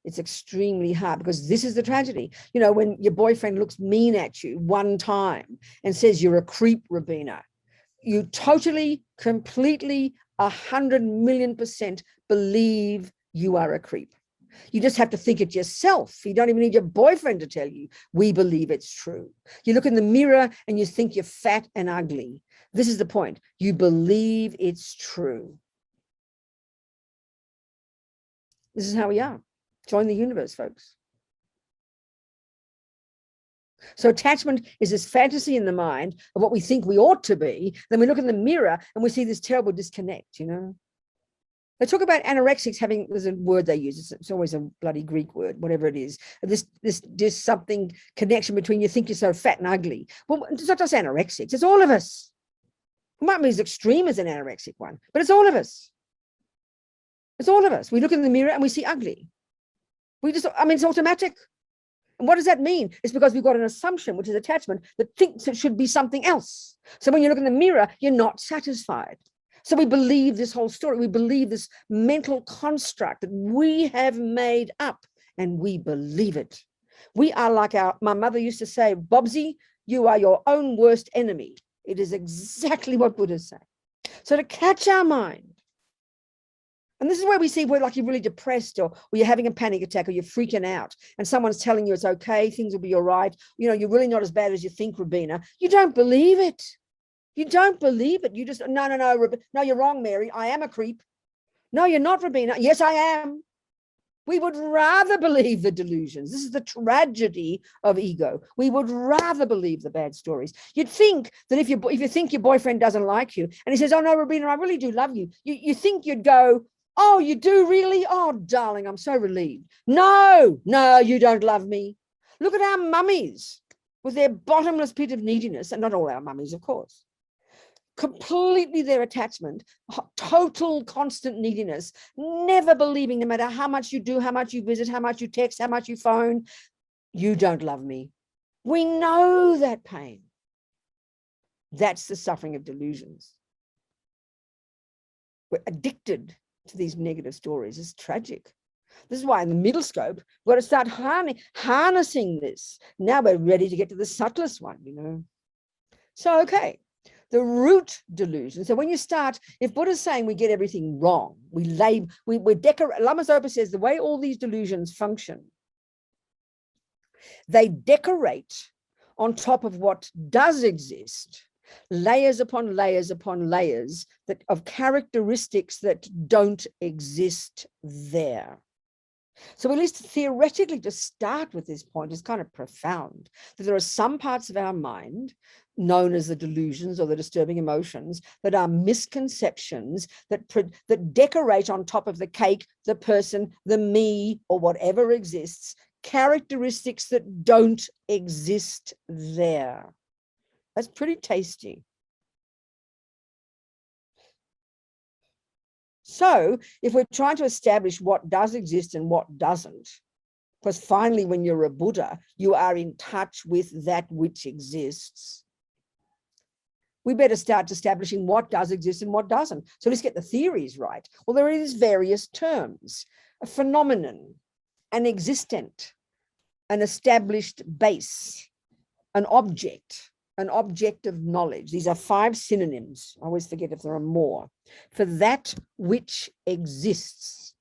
Speaker 1: It's extremely hard, because this is the tragedy. You know, when your boyfriend looks mean at you one time and says you're a creep, Robina, you totally, completely, 100,000,000% believe you are a creep. You just have to think it yourself. You don't even need your boyfriend to tell you. We believe it's true. You look in the mirror and you think you're fat and ugly. This is the point. You believe it's true. This is how we are. Join the universe, folks. So attachment is this fantasy in the mind of what we think we ought to be. Then we look in the mirror and we see this terrible disconnect, you know. They talk about anorexics having, there's a word they use, it's always a bloody Greek word, whatever it is. This something connection between you think you're so fat and ugly. Well, it's not just anorexics, it's all of us. It might be as extreme as an anorexic one, but it's all of us. It's all of us. We look in the mirror and we see ugly. I mean, it's automatic. And what does that mean? It's because we've got an assumption, which is attachment, that thinks it should be something else. So when you look in the mirror, you're not satisfied. So we believe this whole story. We believe this mental construct that we have made up, and we believe it. We are like my mother used to say, Bobsy, you are your own worst enemy. It is exactly what Buddhists say. So to catch our mind, and this is where we see where like you're really depressed, or you're having a panic attack, or you're freaking out, and someone's telling you it's okay, things will be all right. You know, you're really not as bad as you think, Robina. You don't believe it. You don't believe it. You just, no, you're wrong, Mary. I am a creep. No, you're not, Robina. Yes, I am. We would rather believe the delusions. This is the tragedy of ego. We would rather believe the bad stories. You'd think that if you think your boyfriend doesn't like you, and he says, oh no, Robina, I really do love you. You think you'd go, oh, you do really? Oh, darling, I'm so relieved. No, you don't love me. Look at our mummies with their bottomless pit of neediness, and not all our mummies, of course. Completely their attachment, total constant neediness, never believing, no matter how much you do, how much you visit, how much you text, how much you phone, you don't love me. We know that pain. That's the suffering of delusions. We're addicted to these negative stories. It's tragic. This is why in the middle scope, we've got to start harnessing this. Now we're ready to get to the subtlest one, you know. So, okay. The root delusion. So when you start, if Buddha's saying we get everything wrong, we decorate. Lama Tsongkhapa says the way all these delusions function, they decorate on top of what does exist, layers upon layers upon layers of characteristics that don't exist there. So at least theoretically, to start with this point is kind of profound, that there are some parts of our mind known as the delusions or the disturbing emotions that are misconceptions that decorate on top of the cake, the person, the me, or whatever exists, characteristics that don't exist there. That's pretty tasty. So if we're trying to establish what does exist and what doesn't, because finally when you're a Buddha, you are in touch with that which exists, we better start establishing what does exist and what doesn't. So let's get the theories right. Well, there are these various terms: a phenomenon, an existent, an established base, an object of knowledge. These are 5 synonyms. I always forget if there are more. For that which exists.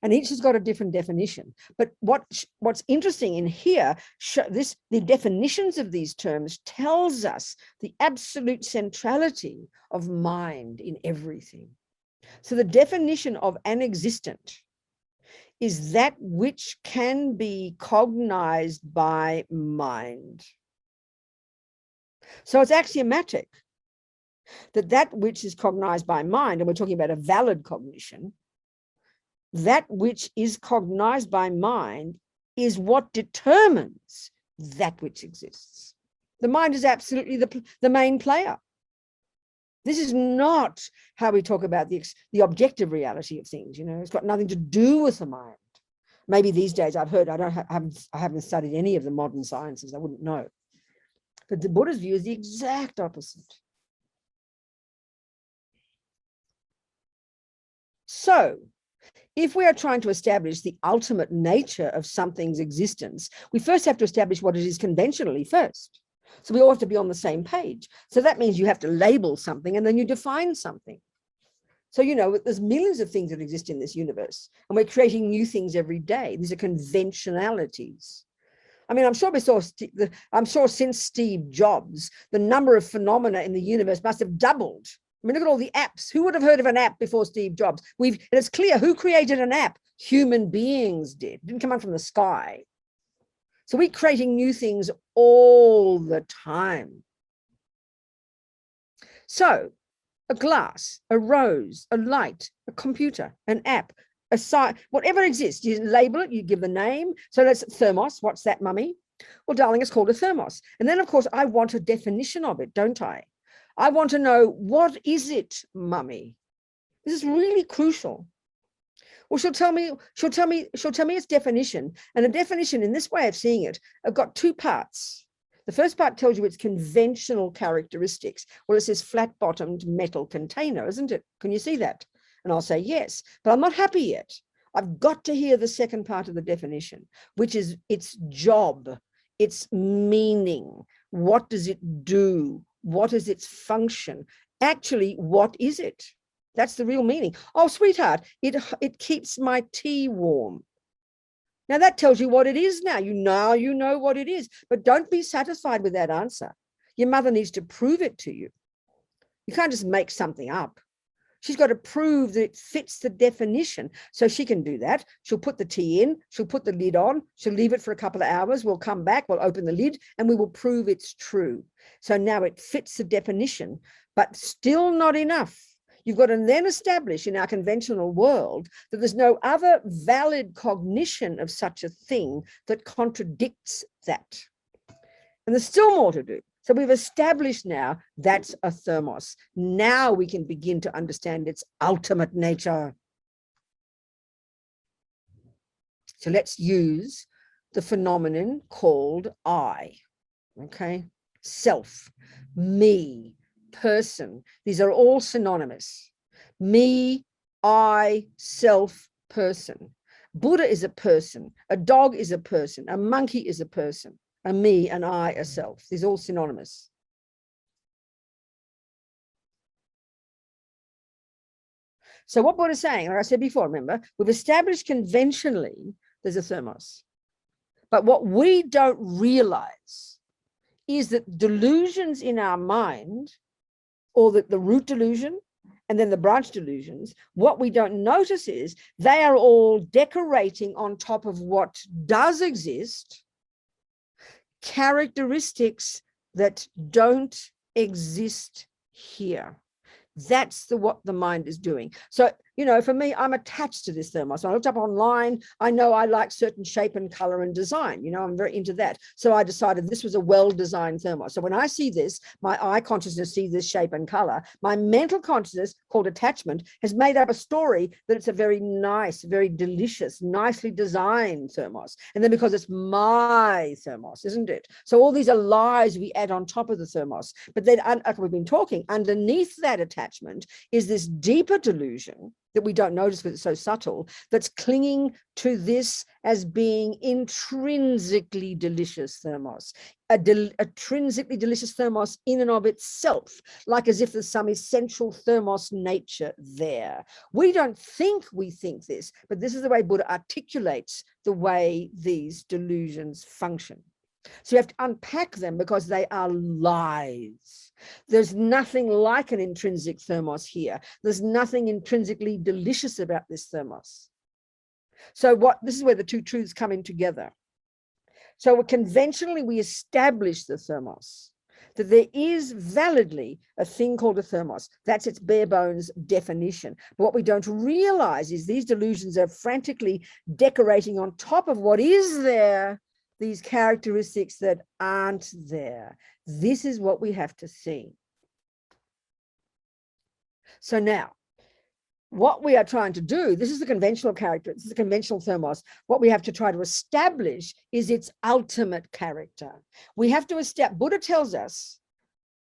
Speaker 1: And each has got a different definition. But what's interesting in here, the definitions of these terms tells us the absolute centrality of mind in everything. So the definition of an existent is that which can be cognized by mind. So it's axiomatic that which is cognized by mind, and we're talking about a valid cognition, that which is cognized by mind is what determines that which exists. The mind is absolutely the main player. This is not how we talk about the objective reality of things. It's got nothing to do with the mind. Maybe these days I've heard, I haven't studied any of the modern sciences, I wouldn't know. But the Buddha's view is the exact opposite. So, if we are trying to establish the ultimate nature of something's existence, we first have to establish what it is conventionally first. So we all have to be on the same page. So that means you have to label something and then you define something. So, there's millions of things that exist in this universe, and we're creating new things every day. These are conventionalities. I mean, I'm sure since Steve Jobs, the number of phenomena in the universe must have doubled. I mean, look at all the apps. Who would have heard of an app before Steve Jobs? And it's clear who created an app. Human beings did. It didn't come out from the sky. So we're creating new things all the time. So a glass, a rose, a light, a computer, an app, a site, whatever exists, you label it, you give the name. So that's thermos. What's that, mummy? Well, darling, it's called a thermos. And then, of course, I want a definition of it, don't I? I want to know, what is it, mummy? This is really crucial. Well, she'll tell me its definition. And the definition in this way of seeing it, I've got two parts. The first part tells you its conventional characteristics. Well, it says flat-bottomed metal container, isn't it? Can you see that? And I'll say yes, but I'm not happy yet. I've got to hear the second part of the definition, which is its job, its meaning. What does it do? What is its function? Actually, what is it? That's the real meaning. Oh, sweetheart, it keeps my tea warm. Now that tells you what it is now. You know what it is, but don't be satisfied with that answer. Your mother needs to prove it to you. You can't just make something up. She's got to prove that it fits the definition. So she can do that. She'll put the tea in, she'll put the lid on, she'll leave it for a couple of hours. We'll come back, we'll open the lid, and we will prove it's true. So now it fits the definition, but still not enough. You've got to then establish in our conventional world that there's no other valid cognition of such a thing that contradicts that. And there's still more to do. So we've established now that's a thermos. Now we can begin to understand its ultimate nature. So let's use the phenomenon called I, okay? Self, me, person. These are all synonymous. Me, I, self, person. Buddha is a person. A dog is a person. A monkey is a person. A me, an I, a self. These are all synonymous. So what Buddha is saying, like I said before, remember, we've established conventionally there's a thermos. But what we don't realize is that delusions in our mind, or that the root delusion and then the branch delusions, what we don't notice is they are all decorating on top of what does exist, characteristics that don't exist here. That's what the mind is doing. So, for me, I'm attached to this thermos. I looked up online. I know I like certain shape and color and design. I'm very into that. So I decided this was a well-designed thermos. So when I see this, my eye consciousness sees this shape and color. My mental consciousness, called attachment, has made up a story that it's a very nice, very delicious, nicely designed thermos. And then because it's my thermos, isn't it? So all these are lies we add on top of the thermos. But then, like we've been talking, underneath that attachment is this deeper delusion that we don't notice because it's so subtle, that's clinging to this as being intrinsically delicious thermos, intrinsically delicious thermos in and of itself, like as if there's some essential thermos nature there. We don't think we think this, but this is the way Buddha articulates the way these delusions function. So you have to unpack them because they are lies. There's nothing like an intrinsic thermos here. There's nothing intrinsically delicious about this thermos. So this is where the two truths come in together. So conventionally we establish the thermos, that there is validly a thing called a thermos. That's its bare bones definition. But what we don't realize is these delusions are frantically decorating on top of what is there these characteristics that aren't there. This is what we have to see. So now, what we are trying to do, this is the conventional character, this is the conventional thermos. What we have to try to establish is its ultimate character. We have to establish, Buddha tells us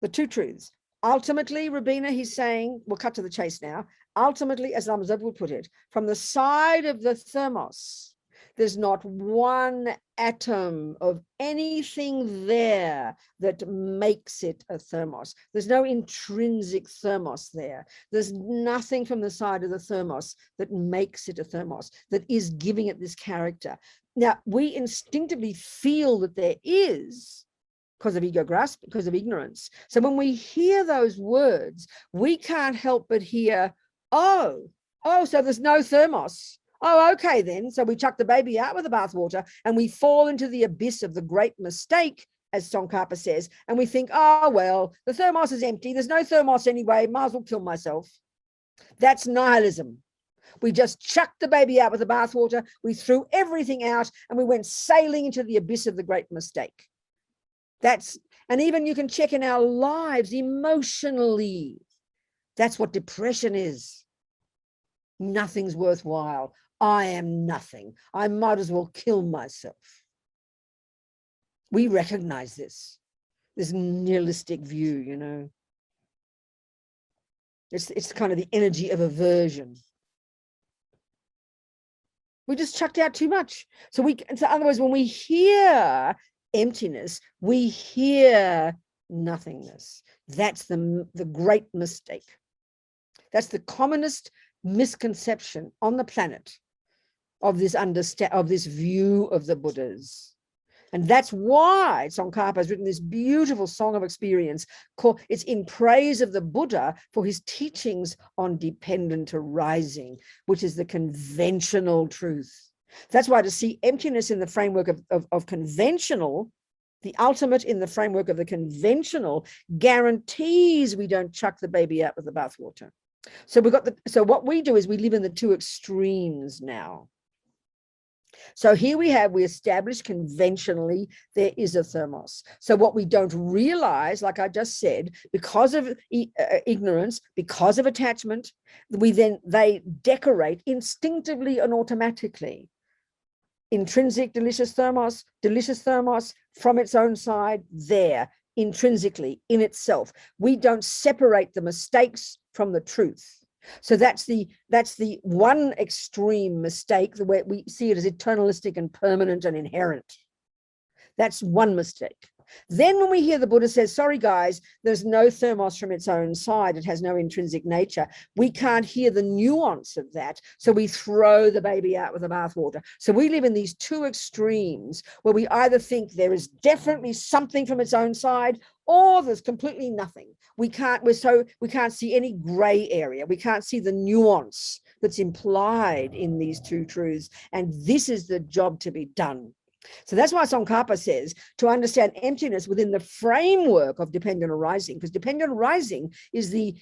Speaker 1: the two truths. Ultimately, Rabina, he's saying, we'll cut to the chase now. Ultimately, as Lama Tsongkhapa would put it, from the side of the thermos, there's not one atom of anything there that makes it a thermos. There's no intrinsic thermos there. There's nothing from the side of the thermos that makes it a thermos, that is giving it this character. Now, we instinctively feel that there is, because of ego grasp, because of ignorance. So when we hear those words, we can't help but hear, oh, so there's no thermos. Oh, okay, then. So we chuck the baby out with the bathwater and we fall into the abyss of the great mistake, as Tsongkhapa says, and we think, oh, well, the thermos is empty. There's no thermos anyway. Might as well kill myself. That's nihilism. We just chucked the baby out with the bathwater. We threw everything out and we went sailing into the abyss of the great mistake. And even you can check in our lives emotionally. That's what depression is. Nothing's worthwhile. I am nothing. I might as well kill myself. We recognize this nihilistic view, you know. It's kind of the energy of aversion. We just chucked out too much. So otherwise, when we hear emptiness, we hear nothingness. That's the great mistake. That's the commonest misconception on the planet of this view of the Buddhas. And that's why Tsongkhapa has written this beautiful song of experience called, it's in praise of the Buddha for his teachings on dependent arising, which is the conventional truth. That's why to see emptiness in the framework of conventional, the ultimate in the framework of the conventional, guarantees we don't chuck the baby out with the bathwater. So so what we do is we live in the two extremes now. So here we establish conventionally there is a thermos. So what we don't realize, like I just said, because of ignorance, because of attachment, they decorate instinctively and automatically. Intrinsic delicious thermos from its own side there, intrinsically in itself. We don't separate the mistakes from the truth. So that's the one extreme mistake, the way we see it as eternalistic and permanent and inherent. That's one mistake. Then when we hear the Buddha says, sorry guys, there's no thermos from its own side, it has no intrinsic nature, we can't hear the nuance of that, so we throw the baby out with the bathwater. So we live in these two extremes where we either think there is definitely something from its own side or there's completely nothing. We can't see any gray area. We can't see the nuance that's implied in these two truths. And this is the job to be done. So that's why Tsongkhapa says to understand emptiness within the framework of dependent arising, because dependent arising is the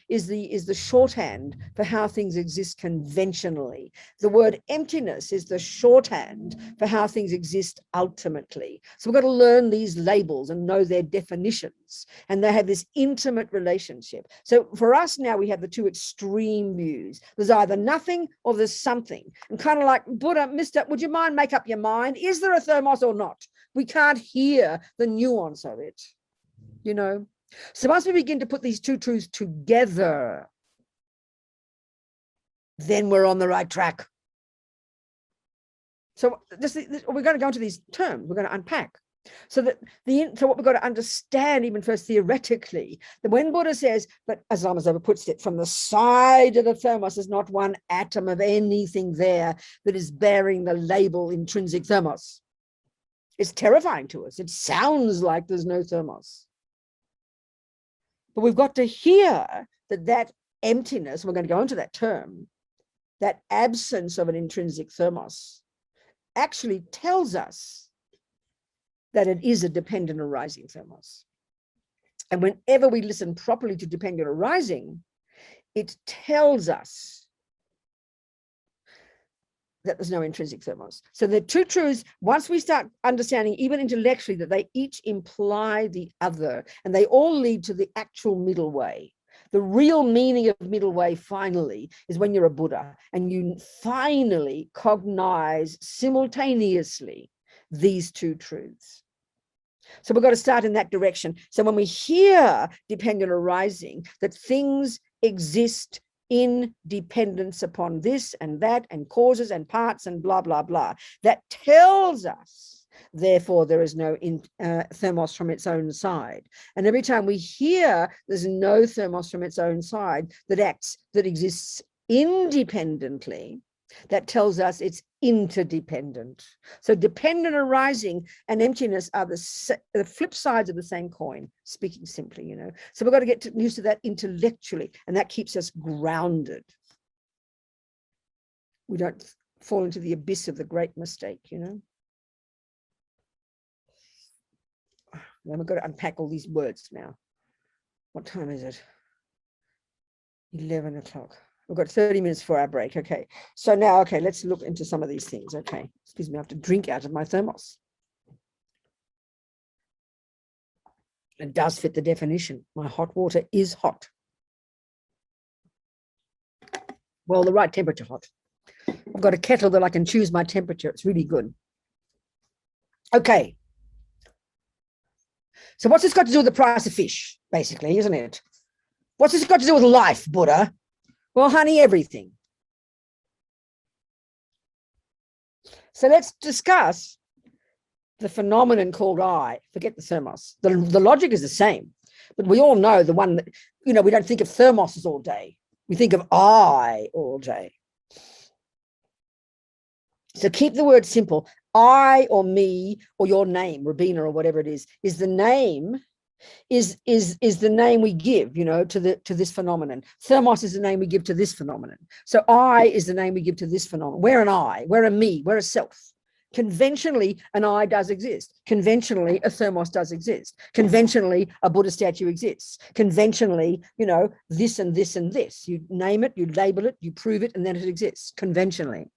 Speaker 1: shorthand for how things exist conventionally. The word emptiness is the shorthand for how things exist ultimately. So we've got to learn these labels and know their definitions, and they have this intimate relationship. So for us now, we have the two extreme views. There's either nothing or there's something. And kind of like, Buddha, mister, would you mind make up your mind? Is there a thermos or not? We can't hear the nuance of it, you know. So once we begin to put these two truths together, then we're on the right track. So we're going to go into these terms. We're going to unpack. So that so what we've got to understand, even first theoretically, that when Buddha says that, as Lama Tsongkhapa puts it, from the side of the thermos is not one atom of anything there that is bearing the label intrinsic thermos. It's terrifying to us. It sounds like there's no thermos. But we've got to hear that emptiness, we're going to go into that term, that absence of an intrinsic thermos actually tells us that it is a dependent arising thermos. And whenever we listen properly to dependent arising, it tells us that there's no intrinsic thermos. So the two truths, once we start understanding, even intellectually, that they each imply the other, and they all lead to the actual middle way. The real meaning of middle way, finally, is when you're a Buddha and you finally cognize simultaneously these two truths. So we've got to start in that direction. So when we hear dependent arising, that things exist in dependence upon this and that and causes and parts and blah, blah, blah, that tells us, therefore, there is no thermos from its own side. And every time we hear there's no thermos from its own side that exists independently, that tells us it's interdependent. So dependent arising and emptiness are the flip sides of the same coin, speaking simply, you know. So we've got to get used to that intellectually, and that keeps us grounded. We don't fall into the abyss of the great mistake, you know. Then we've got to unpack all these words now. What time is it? 11 o'clock. We've got 30 minutes for our break. Okay. So now, okay, let's look into some of these things. Okay. Excuse me, I have to drink out of my thermos. It does fit the definition. My hot water is hot. Well, the right temperature hot. I've got a kettle that I can choose my temperature. It's really good. Okay. So what's this got to do with the price of fish, basically, isn't it? What's this got to do with life, Buddha? Well, honey, everything. So let's discuss the phenomenon called I. Forget the thermos. The logic is the same, but we all know the one that, you know, we don't think of thermoses all day. We think of I all day. So keep the word simple. I or me or your name, Rabina or whatever it is the name, is the name we give, you know, to this phenomenon. Thermos is the name we give to this phenomenon. So I is the name we give to this phenomenon. We're an I, we're a me, we're a self. Conventionally, an I does exist. Conventionally, a thermos does exist. Conventionally, a Buddha statue exists. Conventionally, you know, this and this and this. You name it, you label it, you prove it, and then it exists conventionally.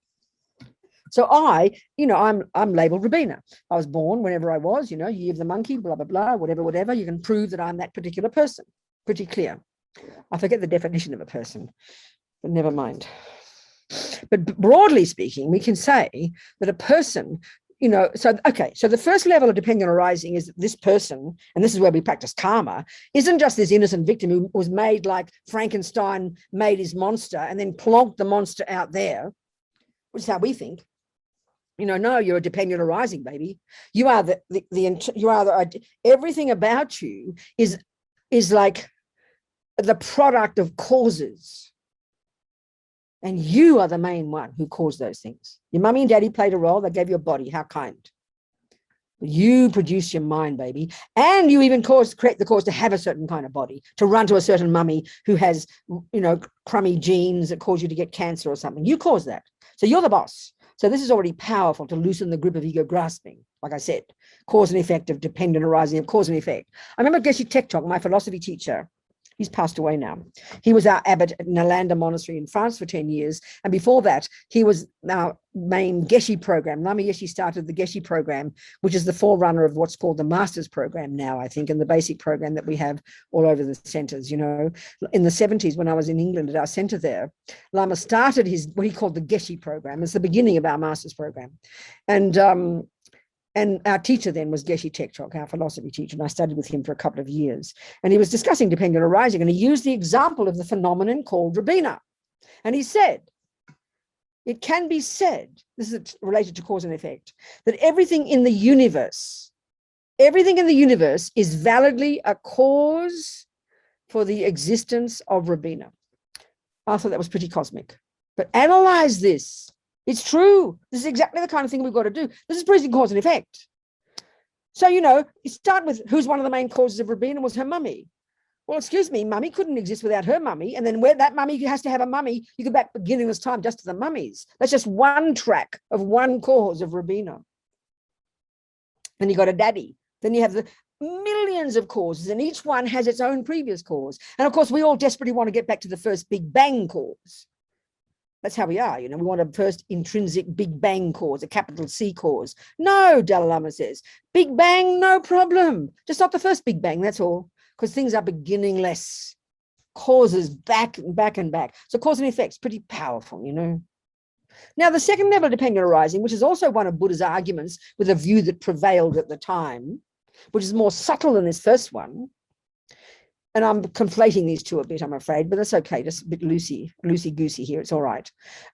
Speaker 1: So I, you know, I'm labeled Rabina. I was born whenever I was, you know, year of the monkey, blah, blah, blah, whatever. You can prove that I'm that particular person. Pretty clear. I forget the definition of a person, but never mind. But broadly speaking, we can say that a person, you know, so, okay, so the first level of dependent arising is that this person, and this is where we practice karma, isn't just this innocent victim who was made like Frankenstein made his monster and then plonked the monster out there, which is how we think. You know, no, you're a dependent arising, baby. You are everything about you is like the product of causes. And you are the main one who caused those things. Your mummy and daddy played a role. They gave you a body. How kind. You produce your mind, baby. And you even create the cause to have a certain kind of body, to run to a certain mummy who has, you know, crummy genes that cause you to get cancer or something. You cause that. So you're the boss. So this is already powerful to loosen the grip of ego grasping. Like I said, cause and effect of dependent arising of cause and effect. I remember Geshe Tektok, my philosophy teacher. He's passed away now. He was our abbot at Nalanda Monastery in France for 10 years. And before that, he was our main Geshe program. Lama Yeshe started the Geshe program, which is the forerunner of what's called the Master's program now, I think, and the basic program that we have all over the centers. You know, in the 70s, when I was in England at our center there, Lama started what he called the Geshe program. It's the beginning of our Master's program. And our teacher then was Geshe Tektok, our philosophy teacher, and I studied with him for a couple of years. And he was discussing dependent arising, and he used the example of the phenomenon called Rabina. And he said it can be said, this is related to cause and effect, that everything in the universe is validly a cause for the existence of Rabina. I thought that was pretty cosmic. But analyze this. It's true. This is exactly the kind of thing we've got to do. This is producing cause and effect. So, you start with who's one of the main causes of Rabina was her mummy. Well, excuse me, mummy couldn't exist without her mummy. And then where that mummy has to have a mummy, you go back beginningless time just to the mummies. That's just one track of one cause of Rabina. Then you got a daddy. Then you have the millions of causes, and each one has its own previous cause. And of course, we all desperately want to get back to the first Big Bang cause. That's how we are, we want a first intrinsic Big Bang cause, a capital C cause. No, Dalai Lama says, Big Bang, no problem. Just not the first Big Bang, that's all. Because things are beginningless. Causes back and back and back. So cause and effect's pretty powerful, Now, the second level of dependent arising, which is also one of Buddha's arguments with a view that prevailed at the time, which is more subtle than this first one. And I'm conflating these two a bit, I'm afraid, but that's okay. Just a bit loosey-goosey here. It's all right.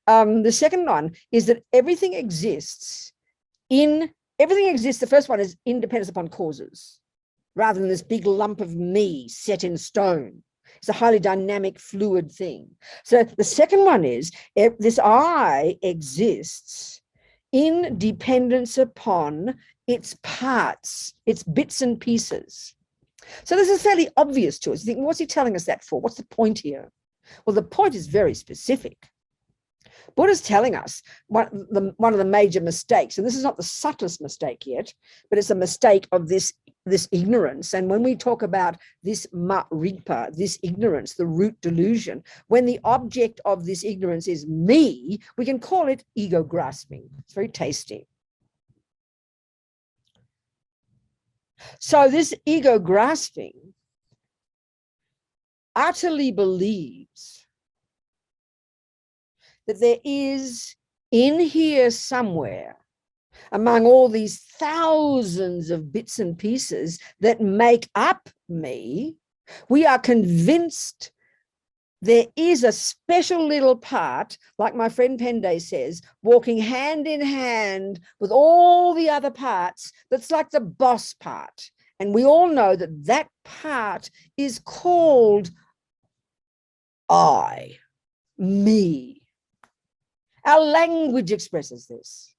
Speaker 1: The second one is that everything exists. The first one is independence upon causes, rather than this big lump of me set in stone. It's a highly dynamic, fluid thing. So the second one is this I exists in dependence upon its parts, its bits and pieces. So this is fairly obvious to us. You think, what's he telling us that for? What's the point here? Well, the point is very specific. Buddha's telling us one of the major mistakes, and this is not the subtlest mistake yet, but it's a mistake of this ignorance. And when we talk about this ma-rigpa, this ignorance, the root delusion, when the object of this ignorance is me, we can call it ego grasping. It's very tasty. So this ego grasping utterly believes that there is in here somewhere, among all these thousands of bits and pieces that make up me, we are convinced there is a special little part, like my friend Pende says, walking hand in hand with all the other parts, that's like the boss part. And we all know that that part is called I, me. Our language expresses this.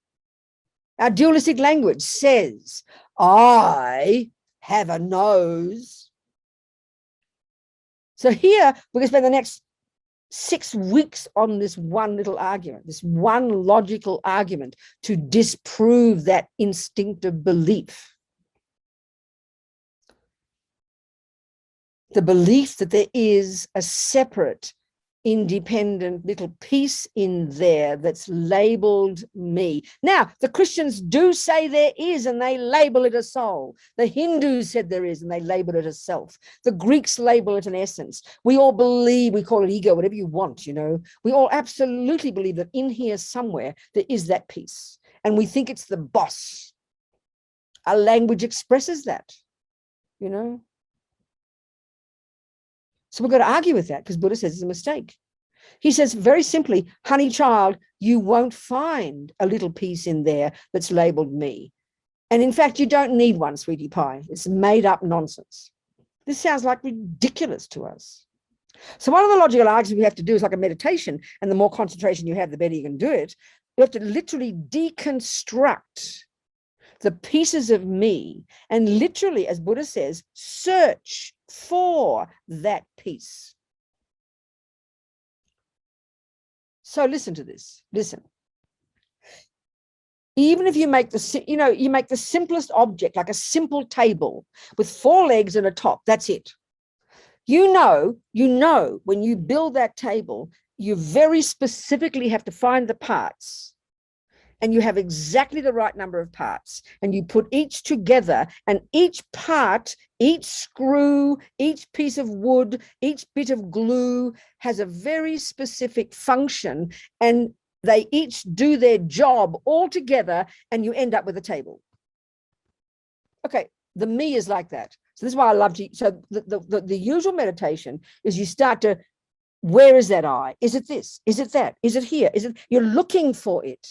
Speaker 1: Our dualistic language says, I have a nose. So here, we're going to spend the next 6 weeks on this one little argument, this one logical argument to disprove that instinctive belief. The belief that there is a separate, independent little piece in there that's labeled me. Now, the Christians do say there is, and they label it a soul. The Hindus said there is, and they label it a self. The Greeks label it an essence. We all believe, we call it ego, whatever you want, We all absolutely believe that in here somewhere there is that piece, and we think it's the boss. Our language expresses that, So we've got to argue with that because Buddha says it's a mistake. He says very simply, honey child, you won't find a little piece in there that's labeled me. And in fact, you don't need one, sweetie pie. It's made up nonsense. This sounds like ridiculous to us. So one of the logical arguments we have to do is like a meditation, and the more concentration you have, the better you can do it. You have to literally deconstruct the pieces of me and literally, as Buddha says, search for that piece. So listen to this. Listen. Even if you make you make the simplest object, like a simple table with 4 legs and a top, that's it. You know, when you build that table, you very specifically have to find the parts. And you have exactly the right number of parts, and you put each together, and each part, each screw, each piece of wood, each bit of glue has a very specific function, and they each do their job all together, and you end up with a table. Okay, the me is like that. So this is why I love to. So the usual meditation is you start to Where is that I? Is it this? Is it that? Is it here? Is it? You're looking for it.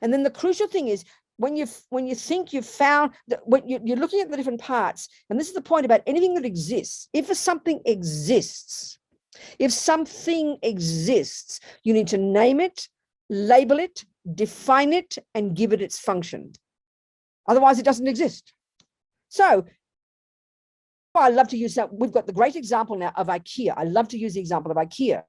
Speaker 1: And then the crucial thing is when you think you've found that, when you're looking at the different parts, and this is the point about anything that exists. If something exists, you need to name it, label it, define it, and give it its function. Otherwise, it doesn't exist. So I love to use that. We've got the great example now of IKEA. I love to use the example of IKEA.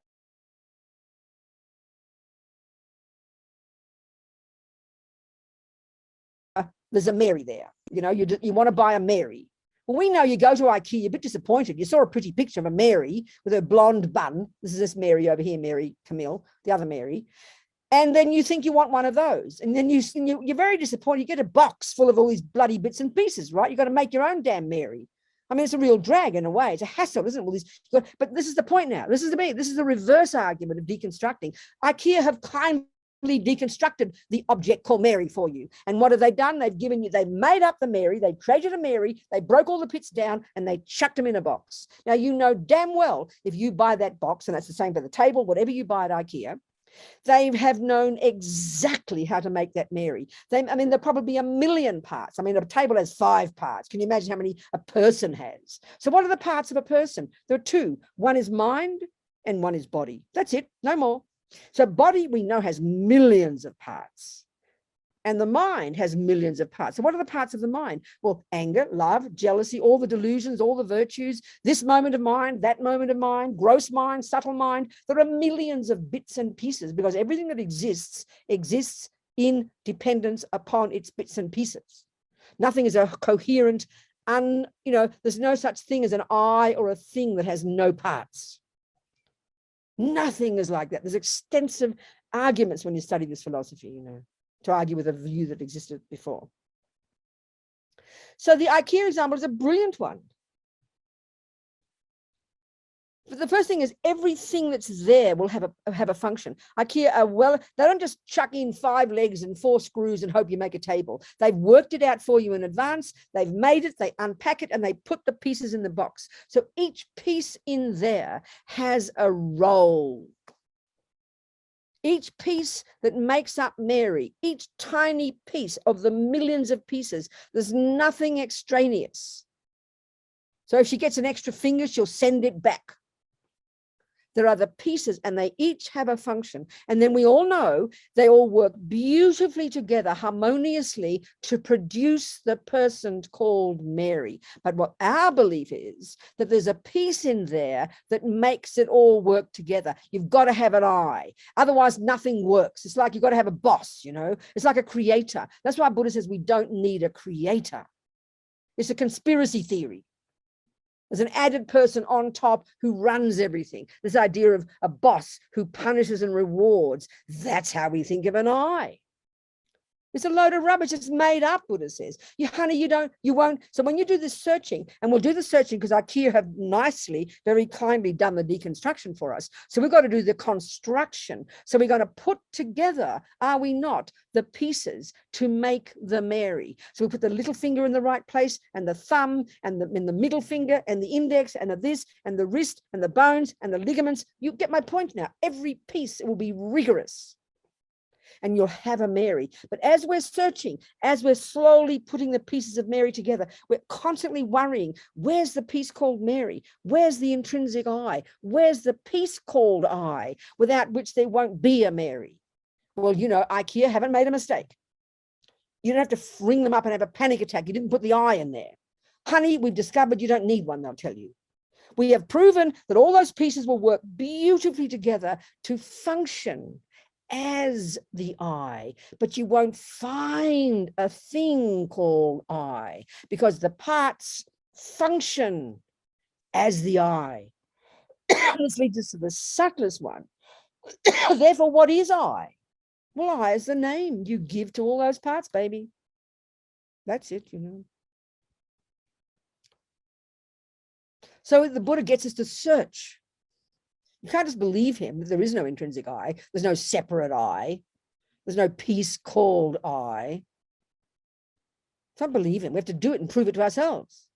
Speaker 1: There's a Mary there. You know, you want to buy a Mary. Well, we know you go to IKEA, you're a bit disappointed. You saw a pretty picture of a Mary with her blonde bun. This is this Mary over here, Mary Camille, the other Mary. And then you think you want one of those. And then you're very disappointed. You get a box full of all these bloody bits and pieces, right? You've got to make your own damn Mary. I mean, it's a real drag in a way. It's a hassle, isn't it? All these, but this is the point now. This is the reverse argument of deconstructing. IKEA have kindly deconstructed the object called Mary for you. And what have they done? They've made up the Mary, they created a Mary, they broke all the bits down and they chucked them in a box. Now, you know damn well, if you buy that box, and that's the same for the table, whatever you buy at IKEA, they have known exactly how to make that Mary. There are probably a million parts. I mean, a table has 5 parts. Can you imagine how many a person has? So what are the parts of a person? There are 2. One is mind and one is body. That's it, no more. So body, we know, has millions of parts. And the mind has millions of parts. So what are the parts of the mind? Well, anger, love, jealousy, all the delusions, all the virtues, this moment of mind, that moment of mind, gross mind, subtle mind. There are millions of bits and pieces because everything that exists in dependence upon its bits and pieces. Nothing is a coherent, there's no such thing as an I or a thing that has no parts. Nothing is like that. There's extensive arguments when you study this philosophy, to argue with a view that existed before. So the IKEA example is a brilliant one. But the first thing is everything that's there will have a function. IKEA they don't just chuck in 5 legs and 4 screws and hope you make a table. They've worked it out for you in advance. They've made it, they unpack it, and they put the pieces in the box. So each piece in there has a role. Each piece that makes up Mary, each tiny piece of the millions of pieces, there's nothing extraneous. So if she gets an extra finger, she'll send it back. There are the pieces and they each have a function. And then we all know they all work beautifully together, harmoniously to produce the person called Mary. But what our belief is that there's a piece in there that makes it all work together. You've got to have an I. Otherwise, nothing works. It's like you've got to have a boss, It's like a creator. That's why Buddha says we don't need a creator. It's a conspiracy theory. There's an added person on top who runs everything. This idea of a boss who punishes and rewards. That's how we think of an I. It's a load of rubbish. It's made up, Buddha says. You won't. So when you do this searching, and we'll do the searching because IKEA have nicely, very kindly done the deconstruction for us. So we've got to do the construction. So we're going to put together, are we not, the pieces to make the Mary. So we put the little finger in the right place and the thumb and the middle finger and the index and the this and the wrist and the bones and the ligaments. You get my point now. Every piece will be rigorous. And you'll have a Mary. But as we're searching, as we're slowly putting the pieces of Mary together, we're constantly worrying, where's the piece called Mary? Where's the intrinsic I? Where's the piece called I, without which there won't be a Mary? Well, IKEA haven't made a mistake. You don't have to ring them up and have a panic attack. You didn't put the I in there. Honey, we've discovered you don't need one, they'll tell you. We have proven that all those pieces will work beautifully together to function as the I, but you won't find a thing called I because the parts function as the I. This leads us to the subtlest one. Therefore, what is I? Well, I is the name you give to all those parts, baby. That's it, So the Buddha gets us to search. You can't just believe him. There is no intrinsic I. There's no separate I. There's no piece called I. Don't believe him. We have to do it and prove it to ourselves.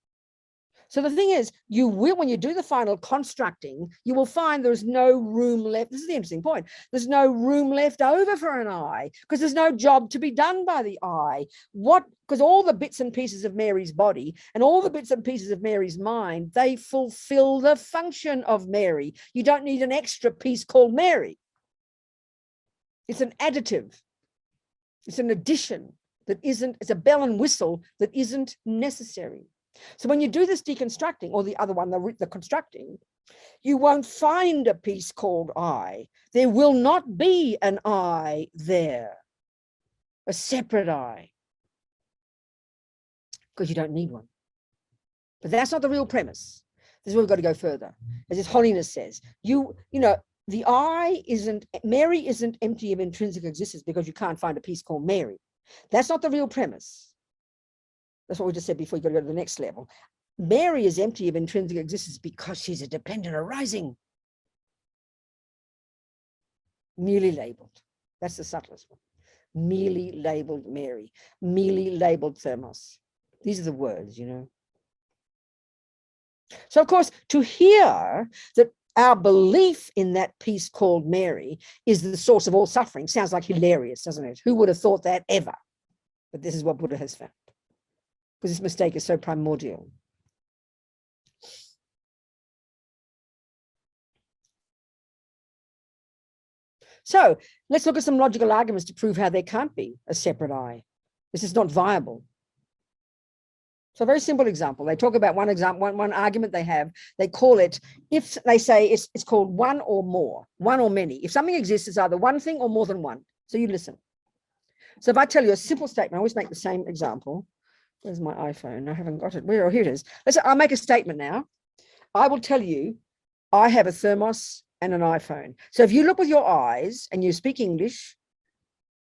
Speaker 1: So the thing is, you will, when you do the final constructing, you will find there's no room left. This is the interesting point. There's no room left over for an I, because there's no job to be done by the I. Because all the bits and pieces of Mary's body and all the bits and pieces of Mary's mind, they fulfill the function of Mary. You don't need an extra piece called Mary. It's an additive. It's an addition that isn't, it's a bell and whistle that isn't necessary. So when you do this deconstructing, or the other one, the constructing, you won't find a piece called I. There will not be an I there, a separate I, because you don't need one. But that's not the real premise. This is where we've got to go further. As His Holiness says, you know, the I isn't, Mary isn't empty of intrinsic existence because you can't find a piece called Mary. That's not the real premise. That's what we just said before. You got to go to the next level. Mary is empty of intrinsic existence because she's a dependent arising. Merely labeled. That's the subtlest one. Merely labeled Mary. Merely labeled Thermos. These are the words, you know. So, of course, to hear that our belief in that piece called Mary is the source of all suffering sounds like hilarious, doesn't it? Who would have thought that ever? But this is what Buddha has found. Because this mistake is so primordial. So let's look at some logical arguments to prove how there can't be a separate I. This is not viable. So a very simple example. They talk about one argument they have. They call it, if they say it's called one or more, one or many. If something exists, it's either one thing or more than one. So you listen. So if I tell you a simple statement, I always make the same example. Where's my iPhone? I haven't got it. Where? Oh, here it is. I'll make a statement now. I will tell you, I have a thermos and an iPhone. So if you look with your eyes and you speak English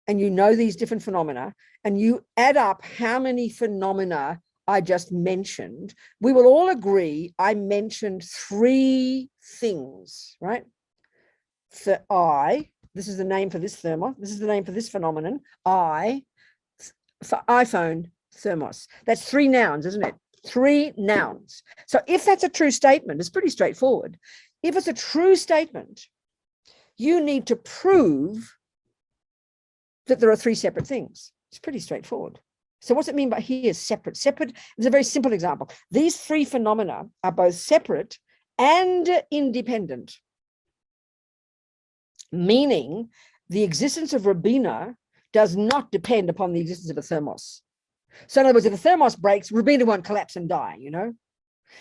Speaker 1: and you know these different phenomena and you add up how many phenomena I just mentioned, we will all agree I mentioned 3 things, right? For I, this is the name for this thermos. This is the name for this phenomenon. I, for iPhone, thermos. That's 3 nouns, isn't it? 3 nouns. So if that's a true statement, it's pretty straightforward. If it's a true statement, you need to prove that there are 3 separate things. It's pretty straightforward. So what's it mean by here separate? Separate is a very simple example. These 3 phenomena are both separate and independent, meaning the existence of Robina does not depend upon the existence of a thermos. So in other words, if the thermos breaks, Robina won't collapse and die, you know?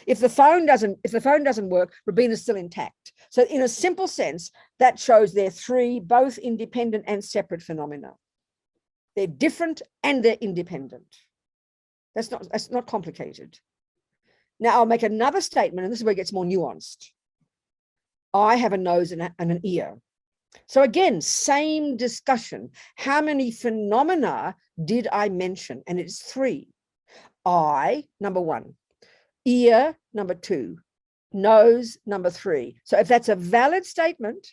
Speaker 1: If the phone doesn't work, Robina's still intact. So in a simple sense, that shows they're 3 both independent and separate phenomena. They're different and they're independent. That's not complicated. Now I'll make another statement, and this is where it gets more nuanced. I have a nose and an ear. So again, same discussion. How many phenomena did I mention? And it's 3. I, number 1. Ear, number 2. Nose, number 3. So if that's a valid statement,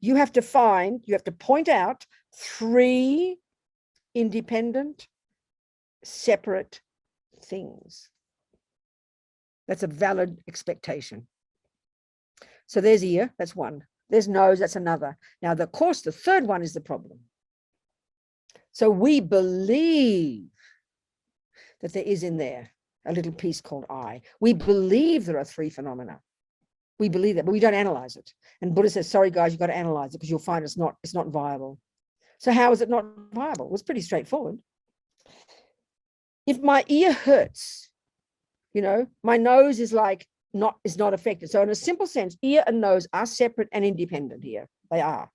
Speaker 1: you have to point out 3 independent, separate things. That's a valid expectation. So there's ear, that's 1. There's nose, that's another. Now, of course, the 3rd one is the problem. So we believe that there is in there a little piece called I. We believe there are 3 phenomena. We believe that, but we don't analyze it. And Buddha says, sorry, guys, you've got to analyze it because you'll find it's not viable. So how is it not viable? Well, it's pretty straightforward. If my ear hurts, you know, my nose is not affected. So in a simple sense, ear and nose are separate and independent here. They are.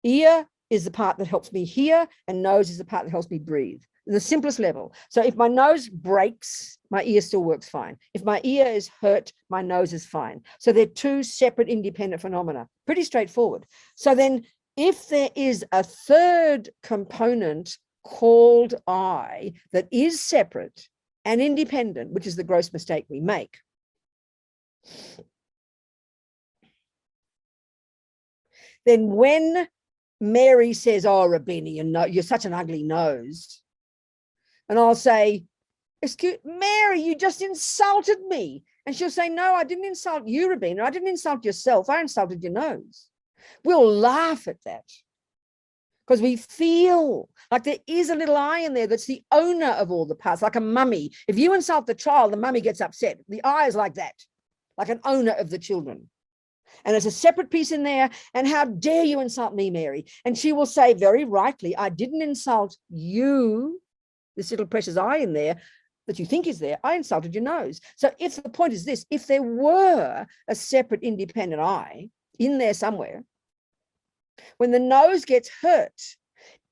Speaker 1: Ear is the part that helps me hear, and nose is the part that helps me breathe. The simplest level. So if my nose breaks, my ear still works fine. If my ear is hurt, my nose is fine. So they're 2 separate independent phenomena. Pretty straightforward. So then if there is a 3rd component called I that is separate and independent, which is the gross mistake we make, then when Mary says, oh, Rabini, you're such an ugly nose, and I'll say, excuse Mary, you just insulted me. And she'll say, no, I didn't insult you, Rabina. I didn't insult yourself. I insulted your nose. We'll laugh at that because we feel like there is a little I in there that's the owner of all the parts, like a mummy. If you insult the child, the mummy gets upset. The I is like that, like an owner of the children. And there's a separate piece in there. And how dare you insult me, Mary? And she will say very rightly, I didn't insult you. This little precious I in there that you think is there, I insulted your nose. So if the point is this, if there were a separate independent I in there somewhere, when the nose gets hurt,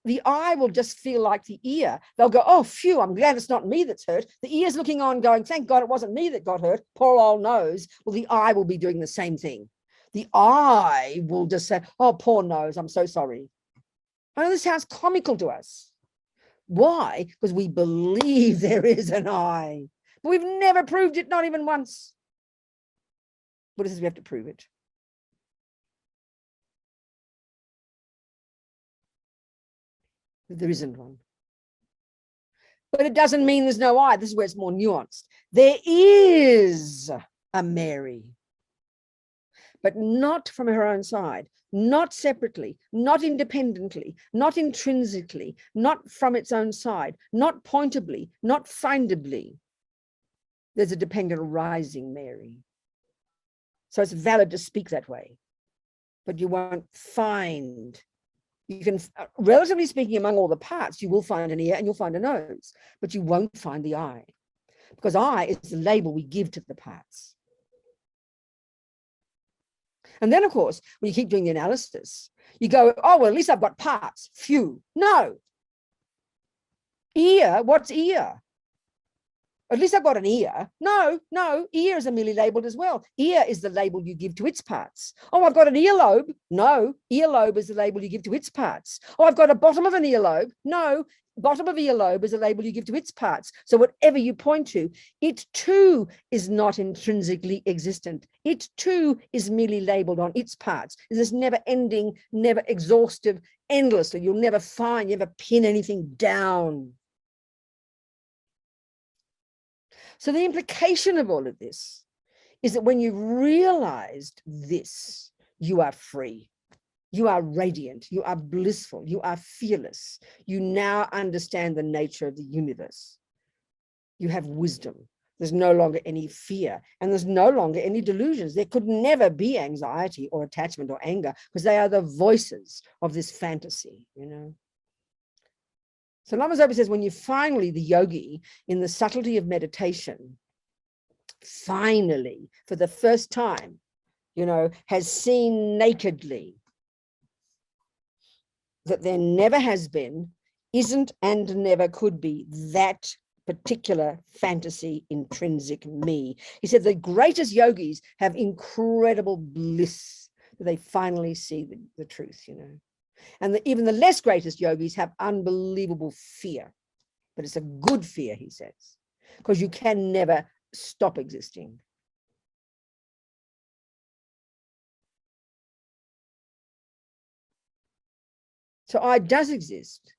Speaker 1: the eye will just feel like the ear. They'll go, oh, phew, I'm glad it's not me that's hurt. The ear's looking on going, thank God it wasn't me that got hurt. Poor old nose. Well, the eye will be doing the same thing. The eye will just say, oh, poor nose, I'm so sorry. I know this sounds comical to us. Why? Because we believe there is an I. But we've never proved it, not even once. Buddha says we have to prove it. There isn't one. But it doesn't mean there's no I. This is where it's more nuanced. There is a Mary, but not from her own side, not separately, not independently, not intrinsically, not from its own side, not pointably, not findably. There's a dependent arising Mary. So it's valid to speak that way, but you won't find. You can, relatively speaking, among all the parts, you will find an ear and you'll find a nose, but you won't find the I, because I is the label we give to the parts. And then, of course, when you keep doing the analysis, you go, oh, well, at least I've got parts. Phew. No. Ear, what's ear? At least I've got an ear. No, ear is merely labeled as well. Ear is the label you give to its parts. Oh, I've got an earlobe. No, earlobe is the label you give to its parts. Oh, I've got a bottom of an earlobe. No, bottom of earlobe is a label you give to its parts. So whatever you point to, it too is not intrinsically existent. It too is merely labeled on its parts. It's this never ending, never exhaustive, endlessly. You'll never find, you never pin anything down. So the implication of all of this is that when you've realized this, you are free. You are radiant, you are blissful, you are fearless. You now understand the nature of the universe. You have wisdom. There's no longer any fear, and there's no longer any delusions. There could never be anxiety or attachment or anger, because they are the voices of this fantasy, you know. So Lama Zopa says, when you finally, the yogi, in the subtlety of meditation, finally, for the first time, you know, has seen nakedly that there never has been, isn't, and never could be that particular fantasy intrinsic me. He said the greatest yogis have incredible bliss, that they finally see the truth, you know. And even the less greatest yogis have unbelievable fear, but it's a good fear, he says, because you can never stop existing. So I does exist,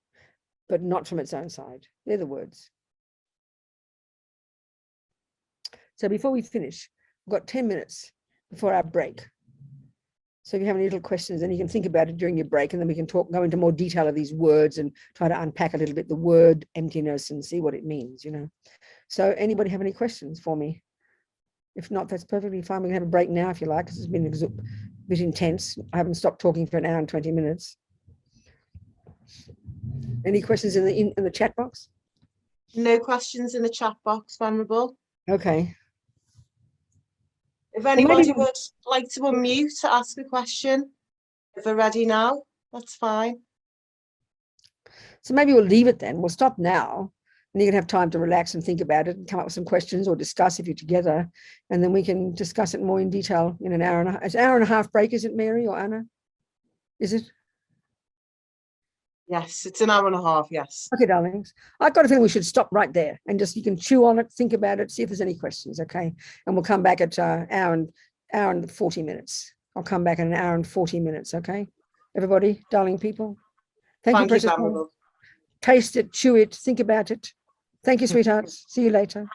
Speaker 1: but not from its own side. They're the words. So before we finish, we've got 10 minutes before our break. So if you have any little questions, then you can think about it during your break, and then we can go into more detail of these words and try to unpack a little bit the word emptiness and see what it means, you know. So anybody have any questions for me? If not, that's perfectly fine. We can have a break now if you like, because it's been a bit intense. I haven't stopped talking for an hour and 20 minutes. Any questions in the chat box?
Speaker 3: No questions in the chat box, Venerable.
Speaker 1: Okay.
Speaker 3: If anybody would like to unmute to ask a question, if they're ready now, that's fine.
Speaker 1: So maybe we'll leave it then. We'll stop now, and you can have time to relax and think about it and come up with some questions or discuss if you're together, and then we can discuss it more in detail in an hour and a half. It's an hour and a half break, is it, Mary or Anna? Is it?
Speaker 3: Yes, it's an hour and a half, yes.
Speaker 1: Okay, darlings. I've got a feeling we should stop right there and just, you can chew on it, think about it, see if there's any questions, okay? And we'll come back at hour and 40 minutes. I'll come back in an hour and 40 minutes, okay? Everybody, darling people. Thank you, precious.
Speaker 3: Venerable.
Speaker 1: Taste it, chew it, think about it. Thank you, sweethearts. See you later.